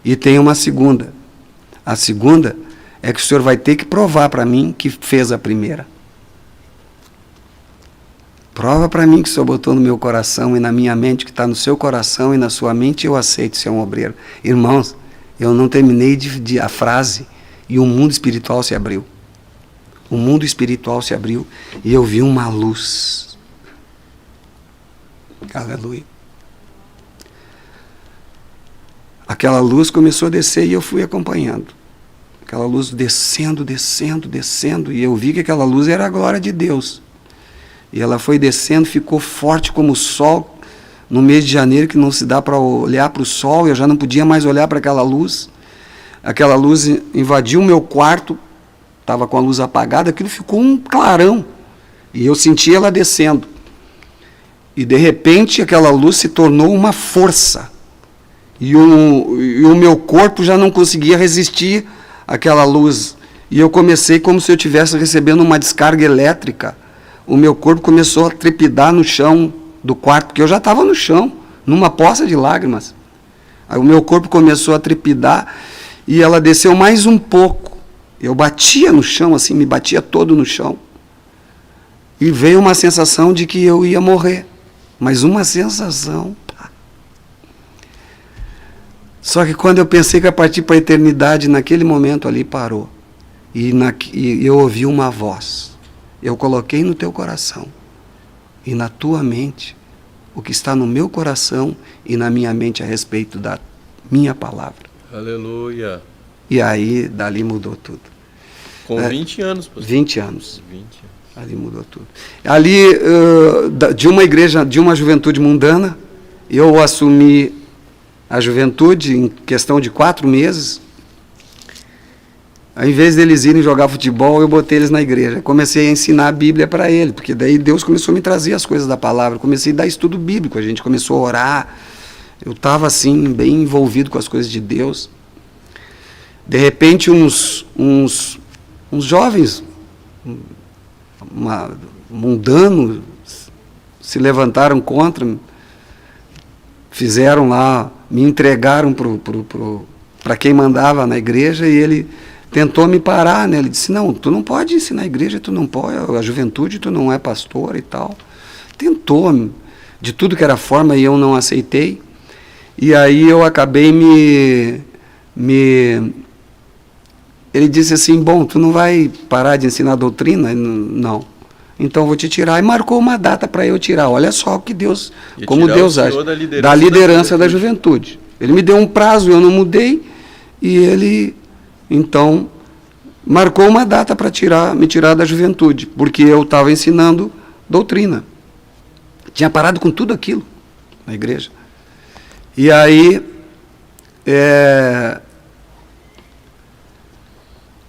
E tem uma segunda. A segunda é que o Senhor vai ter que provar para mim que fez a primeira. Prova para mim que o Senhor botou no meu coração e na minha mente, que está no seu coração e na sua mente, eu aceito ser um obreiro. Irmãos, eu não terminei a frase e o mundo espiritual se abriu. O mundo espiritual se abriu e eu vi uma luz. Aleluia. Aquela luz começou a descer e eu fui acompanhando. Aquela luz descendo, descendo, descendo, e eu vi que aquela luz era a glória de Deus. E ela foi descendo, ficou forte como o sol, no mês de janeiro, que não se dá para olhar para o sol, eu já não podia mais olhar para aquela luz. Aquela luz invadiu o meu quarto, estava com a luz apagada, aquilo ficou um clarão, e eu senti ela descendo. E de repente aquela luz se tornou uma força, e o meu corpo já não conseguia resistir àquela luz, e eu comecei como se eu estivesse recebendo uma descarga elétrica. O meu corpo começou a trepidar no chão do quarto, porque eu já estava no chão, numa poça de lágrimas. Aí o meu corpo começou a trepidar, e ela desceu mais um pouco. Eu batia no chão, assim, me batia todo no chão. E veio uma sensação de que eu ia morrer. Mas uma sensação. Só que quando eu pensei que ia partir para a eternidade, naquele momento ali parou. E eu ouvi uma voz. Eu coloquei no teu coração e na tua mente o que está no meu coração e na minha mente a respeito da minha palavra. Aleluia. E aí, dali mudou tudo. Com 20 anos, pastor. 20 anos. 20. Ali mudou tudo. Ali, de uma igreja, de uma juventude mundana, eu assumi a juventude em questão de 4 meses. Ao invés deles irem jogar futebol, eu botei eles na igreja. Comecei a ensinar a Bíblia para eles, porque daí Deus começou a me trazer as coisas da palavra. Comecei a dar estudo bíblico, a gente começou a orar. Eu estava assim, bem envolvido com as coisas de Deus. De repente, uns jovens mundanos se levantaram contra me, fizeram lá, me entregaram para quem mandava na igreja, e ele tentou me parar, né? Ele disse: não, tu não pode ensinar a igreja, tu não pode, a juventude, tu não é pastor e tal. Tentou, de tudo que era forma, e eu não aceitei. E aí eu acabei Ele disse assim: bom, tu não vai parar de ensinar a doutrina? Não. Então eu vou te tirar. E marcou uma data para eu tirar. Olha só o que Deus, como Deus age. Da liderança da juventude. Ele me deu um prazo, eu não mudei, e ele, então, marcou uma data para me tirar da juventude, porque eu estava ensinando doutrina. Tinha parado com tudo aquilo na igreja. E aí,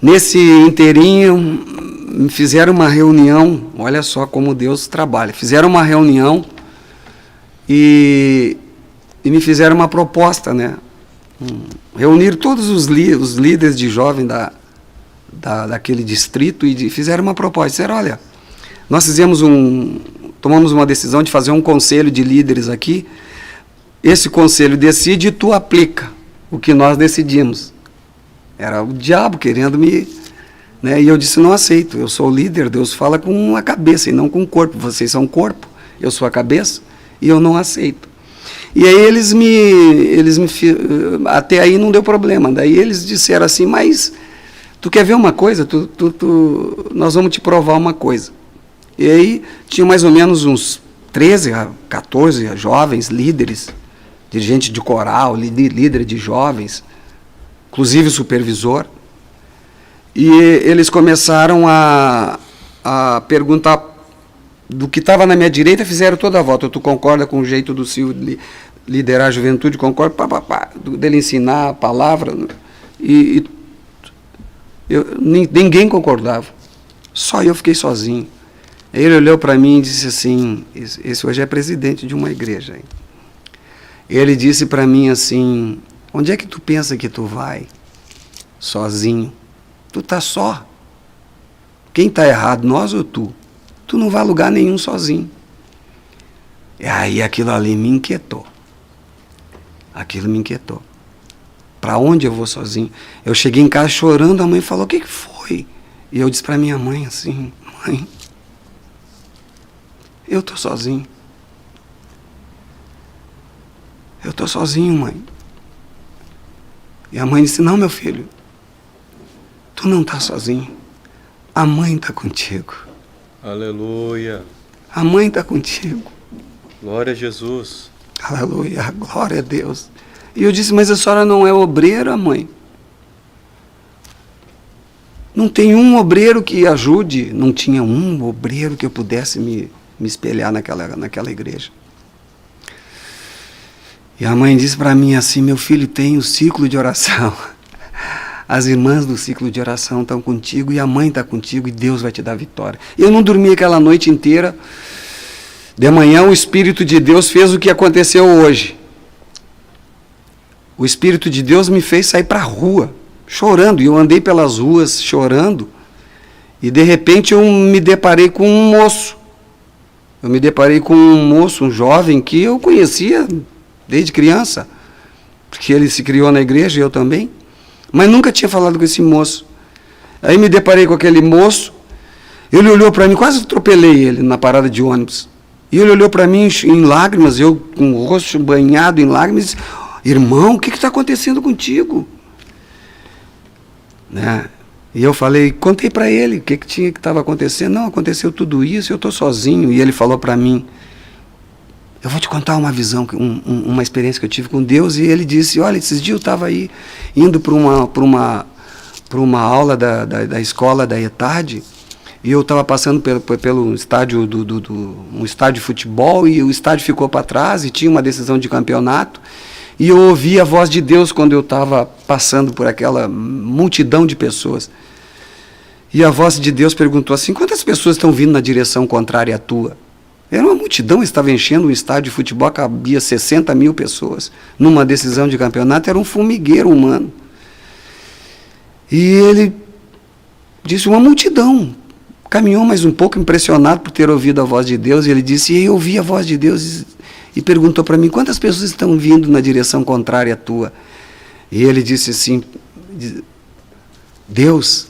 nesse inteirinho, me fizeram uma reunião, olha só como Deus trabalha, fizeram uma reunião e me fizeram uma proposta, né? Reunir todos os líderes de jovem daquele distrito e fizeram uma proposta. Disseram, olha, nós tomamos uma decisão de fazer um conselho de líderes aqui, esse conselho decide e tu aplica o que nós decidimos. Era o diabo querendo me... Né? E eu disse, não aceito, eu sou o líder, Deus fala com a cabeça e não com o corpo, vocês são o corpo, eu sou a cabeça e eu não aceito. E aí eles me até aí não deu problema, daí eles disseram assim, mas tu quer ver uma coisa? Nós vamos te provar uma coisa. E aí tinha mais ou menos uns 13 a 14 jovens líderes, dirigente de coral, líder de jovens, inclusive o supervisor, e eles começaram a perguntar do que estava na minha direita, fizeram toda a volta. Tu concorda com o jeito do Silvio liderar a juventude? Concordo, dele ensinar a palavra. Ninguém concordava. Só eu fiquei sozinho. Ele olhou para mim e disse assim, esse hoje é presidente de uma igreja. Hein? Ele disse para mim assim, onde é que tu pensa que tu vai? Sozinho. Tu tá só. Quem está errado, nós ou tu? Tu não vai a lugar nenhum sozinho. E aí aquilo ali me inquietou. Aquilo me inquietou. Para onde eu vou sozinho? Eu cheguei em casa chorando, a mãe falou, o que foi? E eu disse para minha mãe assim, mãe, eu tô sozinho. Eu tô sozinho, mãe. E a mãe disse, não, meu filho, tu não tá sozinho. A mãe tá contigo. Aleluia. A mãe está contigo. Glória a Jesus. Aleluia, glória a Deus. E eu disse, mas a senhora não é obreira, mãe? Não tem um obreiro que ajude? Não tinha um obreiro que eu pudesse me espelhar naquela igreja. E a mãe disse para mim assim, meu filho, tem o ciclo de oração. As irmãs do ciclo de oração estão contigo e a mãe está contigo e Deus vai te dar vitória. Eu não dormi aquela noite inteira. De manhã o Espírito de Deus fez o que aconteceu hoje. O Espírito de Deus me fez sair para a rua, chorando. E eu andei pelas ruas chorando. E de repente eu me deparei com um moço. Eu me deparei com um moço, um jovem que eu conhecia desde criança. Porque ele se criou na igreja e eu também. Mas nunca tinha falado com esse moço. Aí me deparei com aquele moço, ele olhou para mim, quase atropelei ele na parada de ônibus. E ele olhou para mim em lágrimas, eu com o rosto banhado em lágrimas, e disse, irmão, o que está acontecendo contigo? Né? E eu falei, contei para ele o que estava acontecendo. Não, aconteceu tudo isso, eu estou sozinho. E ele falou para mim, eu vou te contar uma visão, uma experiência que eu tive com Deus. E ele disse, olha, esses dias eu estava aí indo para uma aula da escola da ETAD, e eu estava passando pelo estádio, um estádio de futebol, e o estádio ficou para trás, e tinha uma decisão de campeonato, e eu ouvi a voz de Deus quando eu estava passando por aquela multidão de pessoas. E a voz de Deus perguntou assim, quantas pessoas estão vindo na direção contrária à tua? Era uma multidão, estava enchendo um estádio de futebol, cabia 60 mil pessoas. Numa decisão de campeonato, era um formigueiro humano. E ele disse, uma multidão. Caminhou mais um pouco, impressionado por ter ouvido a voz de Deus, e ele disse, e eu ouvi a voz de Deus, e perguntou para mim, quantas pessoas estão vindo na direção contrária à tua? E ele disse assim, Deus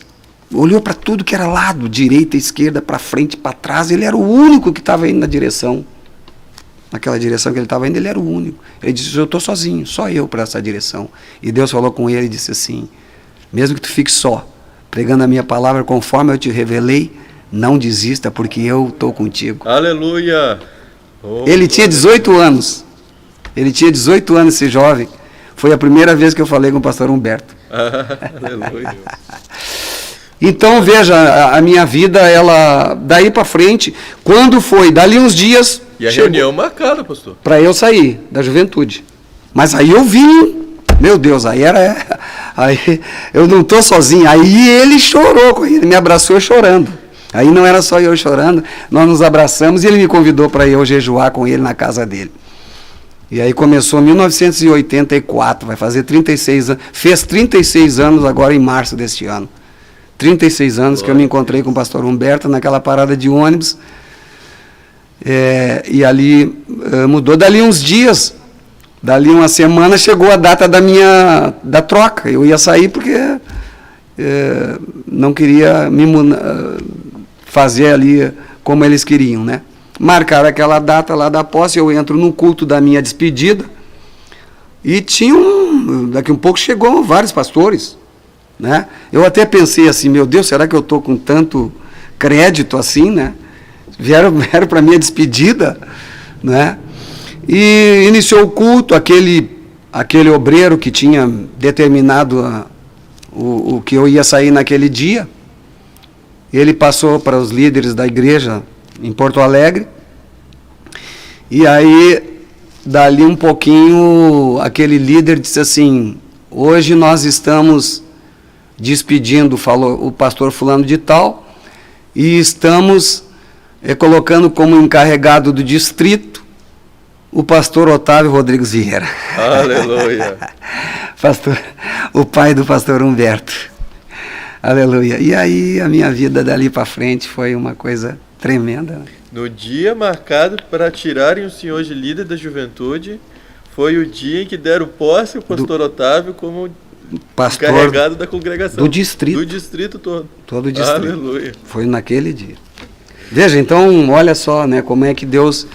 olhou para tudo que era lado, direita, esquerda, para frente, para trás, ele era o único que estava indo naquela direção que ele estava indo, ele era o único. Ele disse, eu estou sozinho, só eu para essa direção. E Deus falou com ele e disse assim, mesmo que tu fique só, pregando a minha palavra conforme eu te revelei, não desista, porque eu estou contigo. Aleluia! Oh, ele tinha 18 anos. Ele tinha 18 anos, esse jovem. Foi a primeira vez que eu falei com o pastor Humberto. Aleluia! Então, veja, a minha vida, ela, daí para frente, quando foi, dali uns dias, E a reunião marcada, pastor. para eu sair da juventude. Mas aí eu vim, meu Deus, aí eu não estou sozinho, aí ele chorou, ele me abraçou chorando. Aí não era só eu chorando, nós nos abraçamos e ele me convidou para eu jejuar com ele na casa dele. E aí começou em 1984, vai fazer 36 anos, fez 36 anos agora em março deste ano. 36 anos que eu me encontrei com o pastor Humberto naquela parada de ônibus. E ali mudou. Dali uns dias, dali uma semana, chegou a data da troca. Eu ia sair porque não queria fazer ali como eles queriam, né? Marcaram aquela data lá da posse, eu entro no culto da minha despedida e daqui um pouco chegou vários pastores, né? Eu até pensei assim, meu Deus, será que eu estou com tanto crédito assim, né? Vieram para minha despedida, né? E iniciou o culto, aquele obreiro que tinha determinado o que eu ia sair naquele dia, ele passou para os líderes da igreja em Porto Alegre, e aí, dali um pouquinho, aquele líder disse assim, hoje nós estamos despedindo, falou o pastor fulano de tal, e estamos colocando como encarregado do distrito o pastor Otávio Rodrigues Vieira. Aleluia. O pai do pastor Humberto. Aleluia. E aí a minha vida dali para frente foi uma coisa tremenda. Né? No dia marcado para tirarem o senhor de líder da juventude, foi o dia em que deram posse ao pastor Otávio como pastor encarregado da congregação. Do distrito. Do distrito todo. Todo o distrito. Aleluia. Foi naquele dia. Veja, então, olha só, né, como é que Deus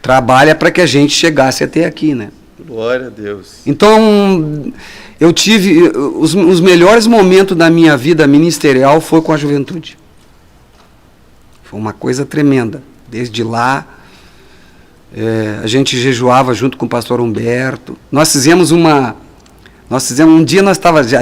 trabalha para que a gente chegasse até aqui, né? Glória a Deus. Então, eu tive os melhores momentos da minha vida ministerial foi com a juventude. Foi uma coisa tremenda. Desde lá, a gente jejuava junto com o pastor Humberto. Nós fizemos um dia nós estávamos,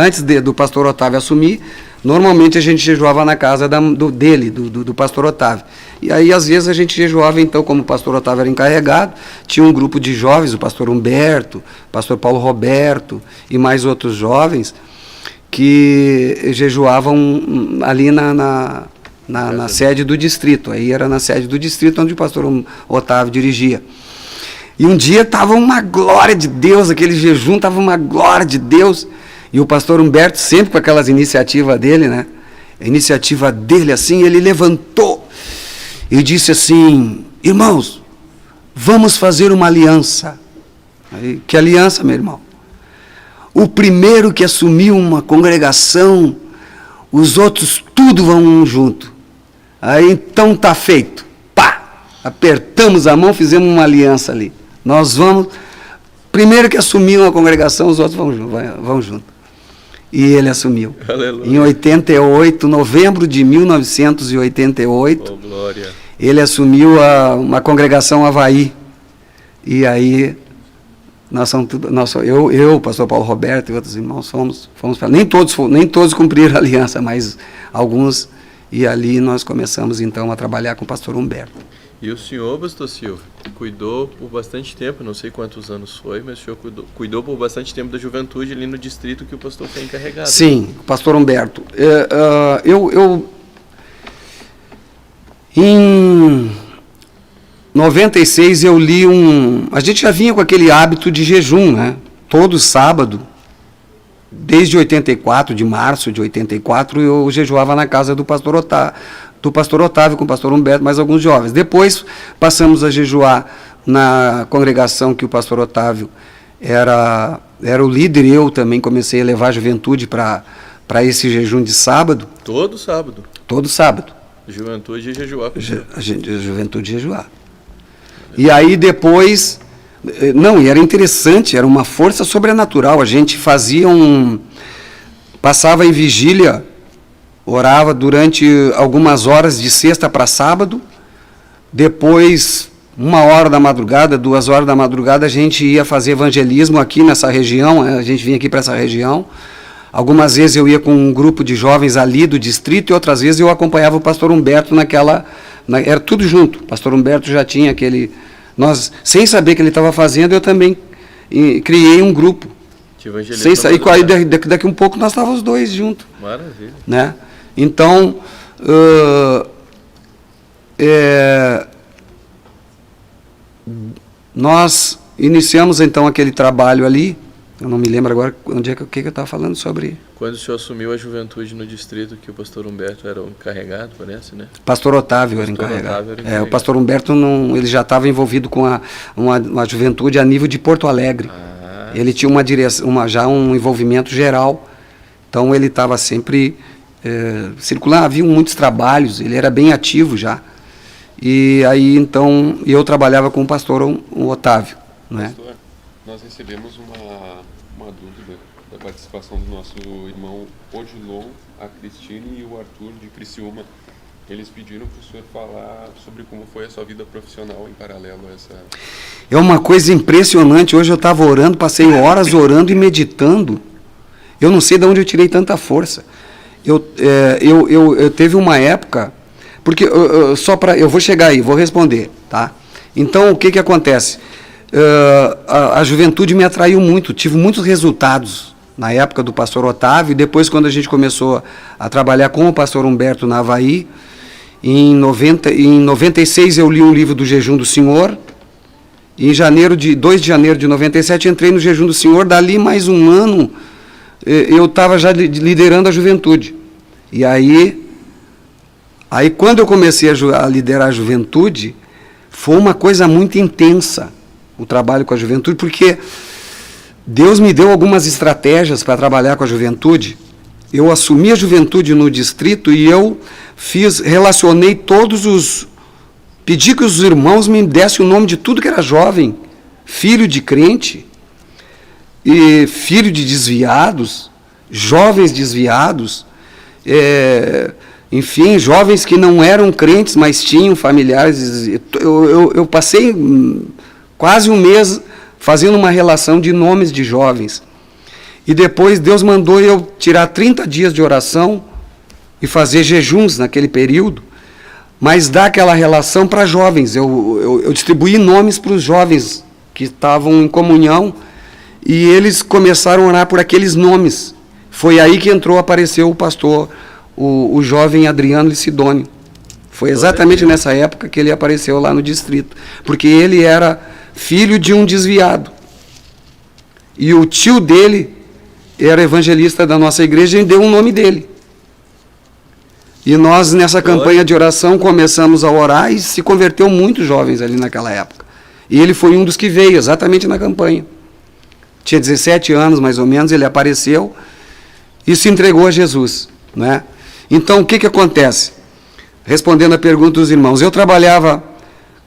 antes do pastor Otávio assumir, normalmente a gente jejuava na casa do pastor Otávio. E aí, às vezes, a gente jejuava, então, como o pastor Otávio era encarregado, tinha um grupo de jovens, o pastor Humberto, o pastor Paulo Roberto e mais outros jovens, que jejuavam ali na sede do distrito. Aí era na sede do distrito onde o pastor Otávio dirigia. E um dia estava uma glória de Deus, aquele jejum estava uma glória de Deus. E o pastor Humberto, sempre com aquelas iniciativas dele, né? A iniciativa dele, assim, ele levantou e disse assim, irmãos, vamos fazer uma aliança. Aí, que aliança, meu irmão? O primeiro que assumiu uma congregação, os outros tudo vão junto. Aí, então tá feito. Pá! Apertamos a mão, fizemos uma aliança ali. Nós vamos... Primeiro que assumiu uma congregação, os outros vão junto. E ele assumiu. Aleluia. Em 88, novembro de 1988, Oh, glória. ele assumiu uma congregação Havaí. E aí, eu, o pastor Paulo Roberto e outros irmãos fomos para... Nem todos cumpriram a aliança, mas alguns. E ali nós começamos, então, a trabalhar com o pastor Humberto. E o senhor, pastor Silvio, cuidou por bastante tempo, não sei quantos anos foi, mas o senhor cuidou por bastante tempo da juventude ali no distrito que o pastor foi encarregado. Sim, pastor Humberto. Em 96 eu li a gente já vinha com aquele hábito de jejum, né? Todo sábado, desde 84, de março de 84, eu jejuava na casa do pastor Otávio com o pastor Humberto, mais alguns jovens. Depois passamos a jejuar na congregação que o pastor Otávio era o líder, e eu também comecei a levar a juventude para esse jejum de sábado. Todo sábado. Todo sábado. Juventude e jejuar. A juventude jejuar. E aí depois... e era interessante, era uma força sobrenatural. A gente fazia passava em vigília, orava durante algumas horas de sexta para sábado, depois 1h da madrugada, 2h da madrugada, a gente ia fazer evangelismo aqui nessa região, a gente vinha aqui para essa região, Algumas vezes eu ia com um grupo de jovens ali do distrito e outras vezes eu acompanhava o pastor Humberto era tudo junto. O pastor Humberto já tinha aquele... Nós, sem saber o que ele estava fazendo, eu também criei um grupo. Sem sair, daqui um pouco nós estávamos os dois juntos. Maravilha. Né? Então, nós iniciamos então aquele trabalho ali. Eu não me lembro agora onde é que eu estava falando sobre. Quando o senhor assumiu a juventude no distrito, que o pastor Humberto era o encarregado, parece, né? Pastor Otávio era encarregado. O pastor Humberto não, ele já estava envolvido com uma juventude a nível de Porto Alegre. Ele tinha já um envolvimento geral. Então ele estava sempre circulando, havia muitos trabalhos, ele era bem ativo já. E aí então eu trabalhava com o pastor Otávio. Né? Pastor, nós recebemos uma dúvida da participação do nosso irmão Odilon, a Cristine e o Arthur de Criciúma. Eles pediram para o senhor falar sobre como foi a sua vida profissional em paralelo a essa... É uma coisa impressionante. Hoje eu estava orando, passei horas orando e meditando. Eu não sei de onde eu tirei tanta força. Eu teve uma época... Porque eu vou chegar aí, vou responder, tá? Então, o que acontece? A juventude me atraiu muito, tive muitos resultados na época do pastor Otávio, e depois quando a gente começou a trabalhar com o pastor Humberto na Havaí, em 96 eu li um livro do Jejum do Senhor, e em 2 de janeiro de 97 entrei no Jejum do Senhor, dali mais um ano eu estava já liderando a juventude. E aí quando eu comecei a liderar a juventude, foi uma coisa muito intensa, o trabalho com a juventude, porque Deus me deu algumas estratégias para trabalhar com a juventude. Eu assumi a juventude no distrito e eu relacionei pedi que os irmãos me dessem o nome de tudo que era jovem, filho de crente, e filho de desviados, jovens desviados, enfim, jovens que não eram crentes, mas tinham familiares. Eu passei quase um mês fazendo uma relação de nomes de jovens. E depois Deus mandou eu tirar 30 dias de oração e fazer jejuns naquele período, mas dar aquela relação para jovens. Eu distribuí nomes para os jovens que estavam em comunhão e eles começaram a orar por aqueles nomes. Foi aí que apareceu o pastor, o jovem Adriano Licidônio. Foi exatamente nessa época que ele apareceu lá no distrito, porque ele era filho de um desviado. E o tio dele era evangelista da nossa igreja e deu o nome dele. E nós, nessa campanha de oração, começamos a orar e se converteu muitos jovens ali naquela época. E ele foi um dos que veio exatamente na campanha. Tinha 17 anos, mais ou menos, ele apareceu e se entregou a Jesus, né? Então, o que acontece? Respondendo a pergunta dos irmãos, eu trabalhava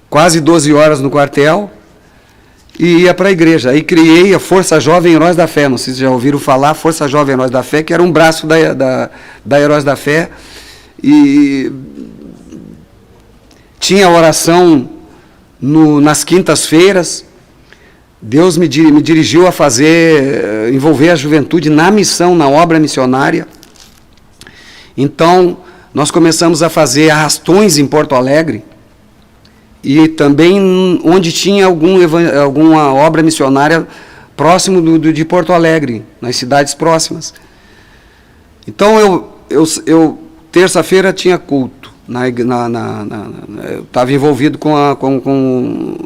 quase 12 horas no quartel e ia para a igreja. Aí criei a Força Jovem Heróis da Fé. Não sei se já ouviram falar, Força Jovem Heróis da Fé, que era um braço da Heróis da Fé. E tinha oração nas quintas-feiras. Deus me dirigiu a envolver a juventude na missão, na obra missionária. Então, nós começamos a fazer arrastões em Porto Alegre e também onde tinha alguma obra missionária próximo de Porto Alegre, nas cidades próximas. Então, eu terça-feira tinha culto. Eu estava envolvido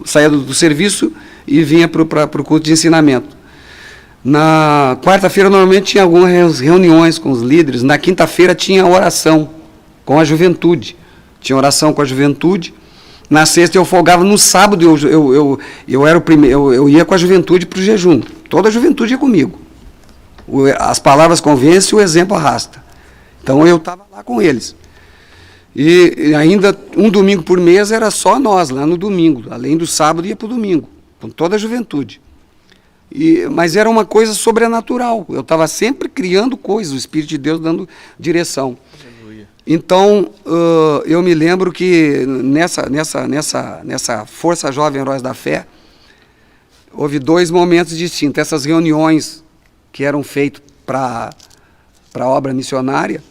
saía do serviço e vinha para o culto de ensinamento. Na quarta-feira, normalmente, tinha algumas reuniões com os líderes. Na quinta-feira, tinha oração com a juventude. Tinha oração com a juventude. Na sexta, eu folgava. No sábado, eu era o primeiro. Eu ia com a juventude para o jejum. Toda a juventude ia comigo. As palavras convencem, o exemplo arrasta. Então, eu estava lá com eles. E ainda um domingo por mês era só nós, lá no domingo. Além do sábado, ia para o domingo, com toda a juventude. Mas era uma coisa sobrenatural. Eu estava sempre criando coisas, o Espírito de Deus dando direção. Aleluia. Então, eu me lembro que nessa Força Jovem Heróis da Fé, houve 2 momentos distintos. Essas reuniões que eram feitas para para a obra missionária,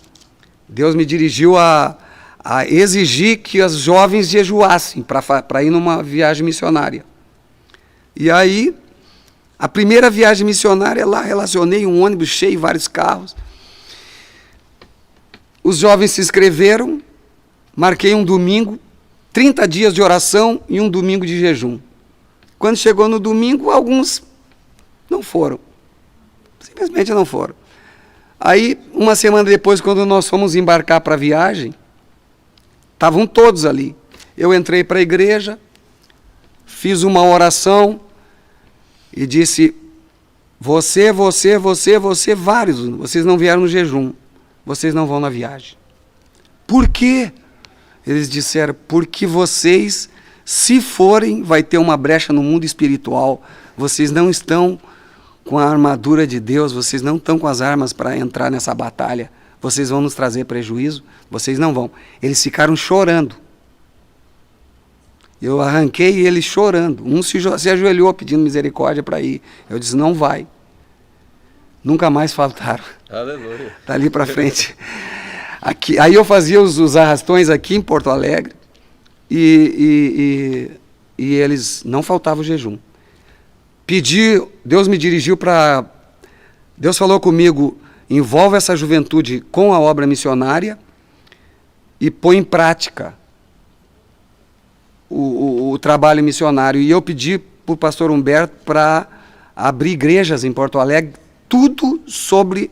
Deus me dirigiu a exigir que os jovens jejuassem para ir numa viagem missionária. E aí, a primeira viagem missionária lá, relacionei um ônibus cheio, vários carros. Os jovens se inscreveram, marquei um domingo, 30 dias de oração e um domingo de jejum. Quando chegou no domingo, alguns não foram. Simplesmente não foram. Aí, uma semana depois, quando nós fomos embarcar para a viagem, estavam todos ali. Eu entrei para a igreja, fiz uma oração e disse: você, vários, vocês não vieram no jejum, vocês não vão na viagem. Por quê? Eles disseram: porque vocês, se forem, vai ter uma brecha no mundo espiritual, vocês não estão com a armadura de Deus, vocês não estão com as armas para entrar nessa batalha, vocês vão nos trazer prejuízo, vocês não vão. Eles ficaram chorando. Eu arranquei eles chorando. Um se ajoelhou pedindo misericórdia para ir. Eu disse: não vai. Nunca mais faltaram. Aleluia. Dali para frente. Aqui, aí eu fazia os arrastões aqui em Porto Alegre e eles não faltavam o jejum. Deus me dirigiu para... Deus falou comigo: envolve essa juventude com a obra missionária e põe em prática o trabalho missionário. E eu pedi para o pastor Humberto para abrir igrejas em Porto Alegre, tudo sobre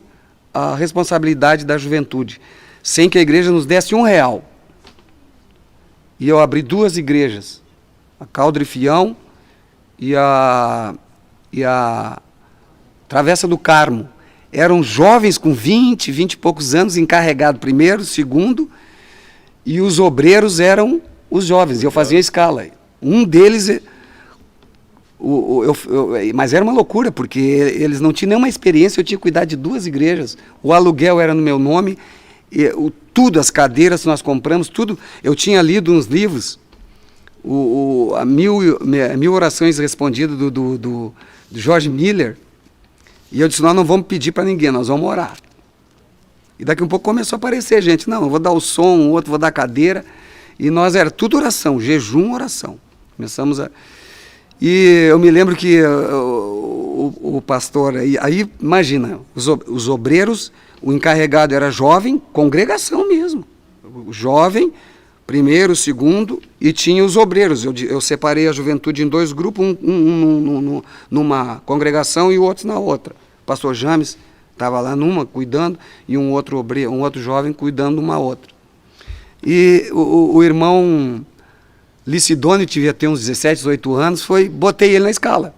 a responsabilidade da juventude, sem que a igreja nos desse R$1. E eu abri 2 igrejas, a Caldre Fião e a Travessa do Carmo. Eram jovens com 20 e poucos anos, encarregados primeiro, segundo, e os obreiros eram os jovens. Eu fazia a escala. Um deles... mas era uma loucura, porque eles não tinham nenhuma experiência. Eu tinha que cuidar de 2 igrejas. O aluguel era no meu nome, tudo, as cadeiras nós compramos, tudo. Eu tinha lido uns livros, a Mil Orações Respondidas do George Miller, e eu disse: nós não vamos pedir para ninguém, nós vamos orar. E daqui a um pouco começou a aparecer gente: não, eu vou dar o som, o outro vou dar a cadeira, e nós era tudo oração, jejum, oração. Começamos a... E eu me lembro que o pastor, aí imagina, os obreiros, o encarregado era jovem, congregação mesmo, o jovem, primeiro, segundo, e tinha os obreiros. Eu separei a juventude em 2 grupos, um numa congregação e o outro na outra. O pastor James estava lá numa, cuidando, e um outro jovem cuidando de uma outra. E o irmão Licidônio, que devia ter uns 17, 18 anos, botei ele na escala.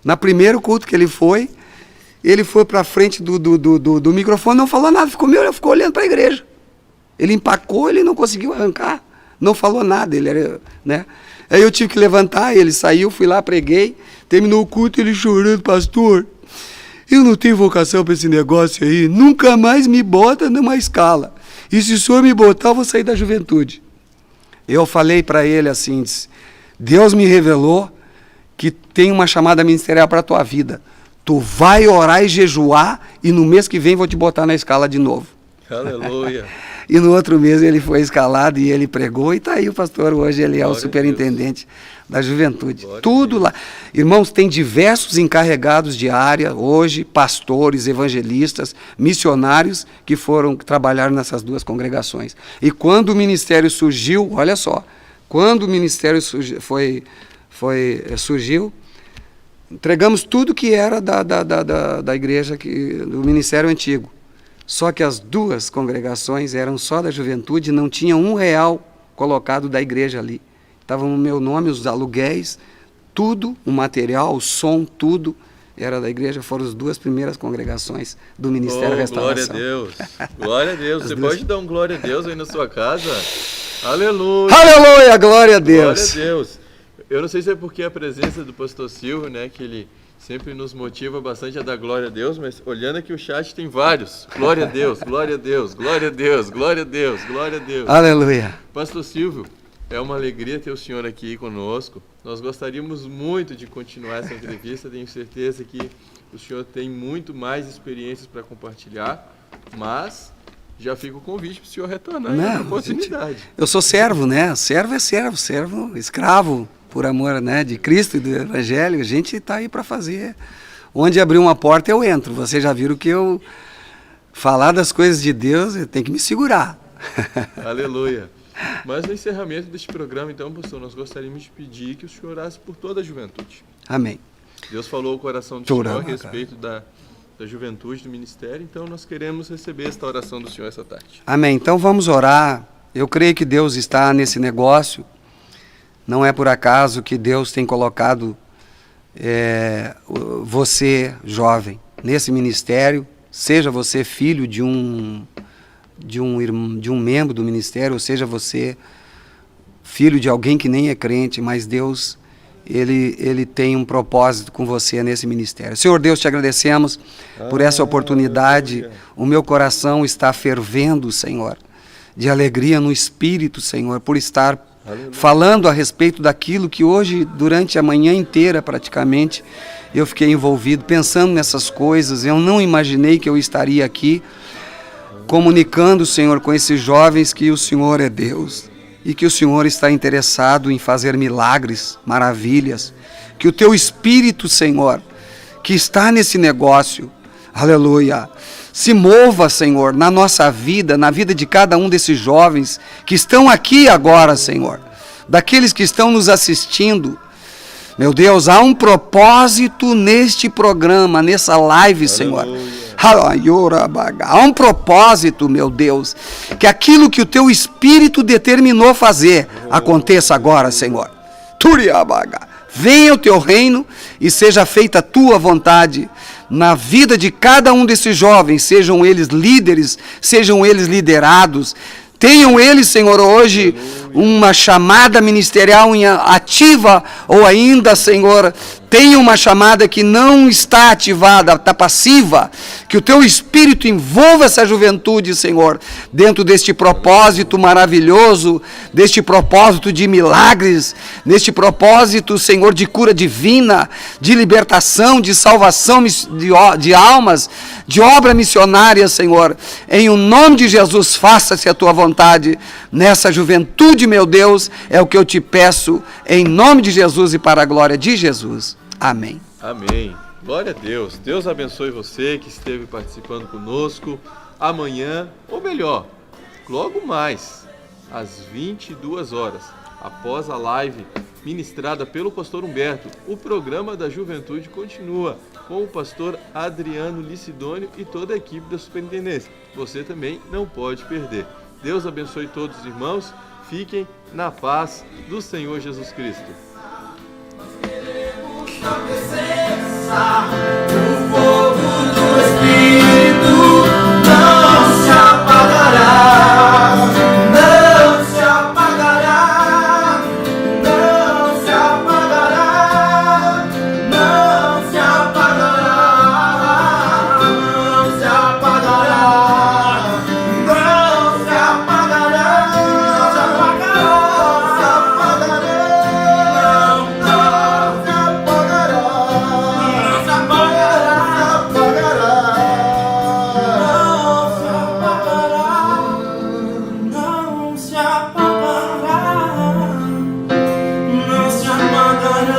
Na primeiro culto que ele foi para frente do microfone, não falou nada, ficou olhando para a igreja. Ele empacou, ele não conseguiu arrancar, não falou nada, ele era, né? Aí eu tive que levantar, ele saiu, fui lá, preguei, terminou o culto, ele chorando: pastor, eu não tenho vocação para esse negócio aí, nunca mais me bota numa escala, e se o senhor me botar, eu vou sair da juventude. Eu falei para ele assim: Deus me revelou que tem uma chamada ministerial para a tua vida, tu vai orar e jejuar, e no mês que vem vou te botar na escala de novo. Aleluia. E no outro mês ele foi escalado e ele pregou, e está aí o pastor hoje, ele é o superintendente da juventude. Tudo lá. Irmãos, tem diversos encarregados de área hoje, pastores, evangelistas, missionários, que trabalharam nessas 2 congregações. E quando o ministério surgiu, olha só, quando o ministério surgiu, entregamos tudo que era da igreja, do ministério antigo. Só que as 2 congregações eram só da juventude, não tinha R$1 colocado da igreja ali. Estavam no meu nome os aluguéis, tudo, o material, o som, tudo era da igreja. Foram as 2 primeiras congregações do Ministério Restauração. Glória a Deus, glória a Deus. Você pode dar um glória a Deus aí na sua casa? Aleluia. Aleluia, glória a Deus. Glória a Deus. Eu não sei se é porque a presença do pastor Silvio, né, que ele sempre nos motiva bastante a dar glória a Deus, mas olhando aqui o chat tem vários. Glória a Deus, glória a Deus, glória a Deus, glória a Deus, glória a Deus. Aleluia. Pastor Silvio, É uma alegria ter o senhor aqui conosco. Nós gostaríamos muito de continuar essa entrevista. Tenho certeza que o senhor tem muito mais experiências para compartilhar, mas já fica o convite para o senhor retornar em outra oportunidade. Eu sou servo, né? Servo é servo, servo, escravo, por amor, né, de Cristo e do Evangelho. A gente está aí para fazer. Onde abrir uma porta, eu entro. Vocês já viram que eu falar das coisas de Deus, eu tenho que me segurar. Aleluia. Mas no encerramento deste programa, então, pastor, nós gostaríamos de pedir que o senhor orasse por toda a juventude. Amém. Deus falou ao coração do senhor a respeito da juventude, do ministério, então nós queremos receber esta oração do senhor essa tarde. Amém. Então vamos orar. Eu creio que Deus está nesse negócio. Não é por acaso que Deus tem colocado você, jovem, nesse ministério. Seja você filho de um membro do ministério, ou seja você filho de alguém que nem é crente, mas Deus, Ele tem um propósito com você nesse ministério. Senhor Deus, te agradecemos por essa oportunidade. O meu coração está fervendo, Senhor, de alegria no Espírito, Senhor, por estar falando a respeito daquilo que hoje, durante a manhã inteira praticamente, eu fiquei envolvido, pensando nessas coisas. Eu não imaginei que eu estaria aqui comunicando, Senhor, com esses jovens que o Senhor é Deus e que o Senhor está interessado em fazer milagres, maravilhas, que o teu Espírito, Senhor, que está nesse negócio, aleluia, se mova, Senhor, na nossa vida, na vida de cada um desses jovens que estão aqui agora, Senhor, daqueles que estão nos assistindo. Meu Deus, há um propósito neste programa, nessa live, Senhor. Há um propósito, meu Deus, que aquilo que o teu Espírito determinou fazer aconteça agora, Senhor. Venha o teu reino e seja feita a tua vontade na vida de cada um desses jovens, sejam eles líderes, sejam eles liderados. Tenham eles, Senhor, hoje uma chamada ministerial ativa, ou ainda, Senhor, tenham uma chamada que não está ativada, está passiva. Que o teu Espírito envolva essa juventude, Senhor, dentro deste propósito maravilhoso, deste propósito de milagres, neste propósito, Senhor, de cura divina, de libertação, de salvação de almas, de obra missionária, Senhor. Em o nome de Jesus, faça-se a tua vontade nessa juventude, meu Deus, é o que eu te peço, em nome de Jesus e para a glória de Jesus. Amém. Amém. Glória a Deus. Deus abençoe você que esteve participando conosco. Amanhã, ou melhor, logo mais, às 22 horas, após a live ministrada pelo pastor Humberto, o programa da juventude continua com o pastor Adriano Licidônio e toda a equipe da superintendência. Você também não pode perder. Deus abençoe todos os irmãos. Fiquem na paz do Senhor Jesus Cristo. Nós queremos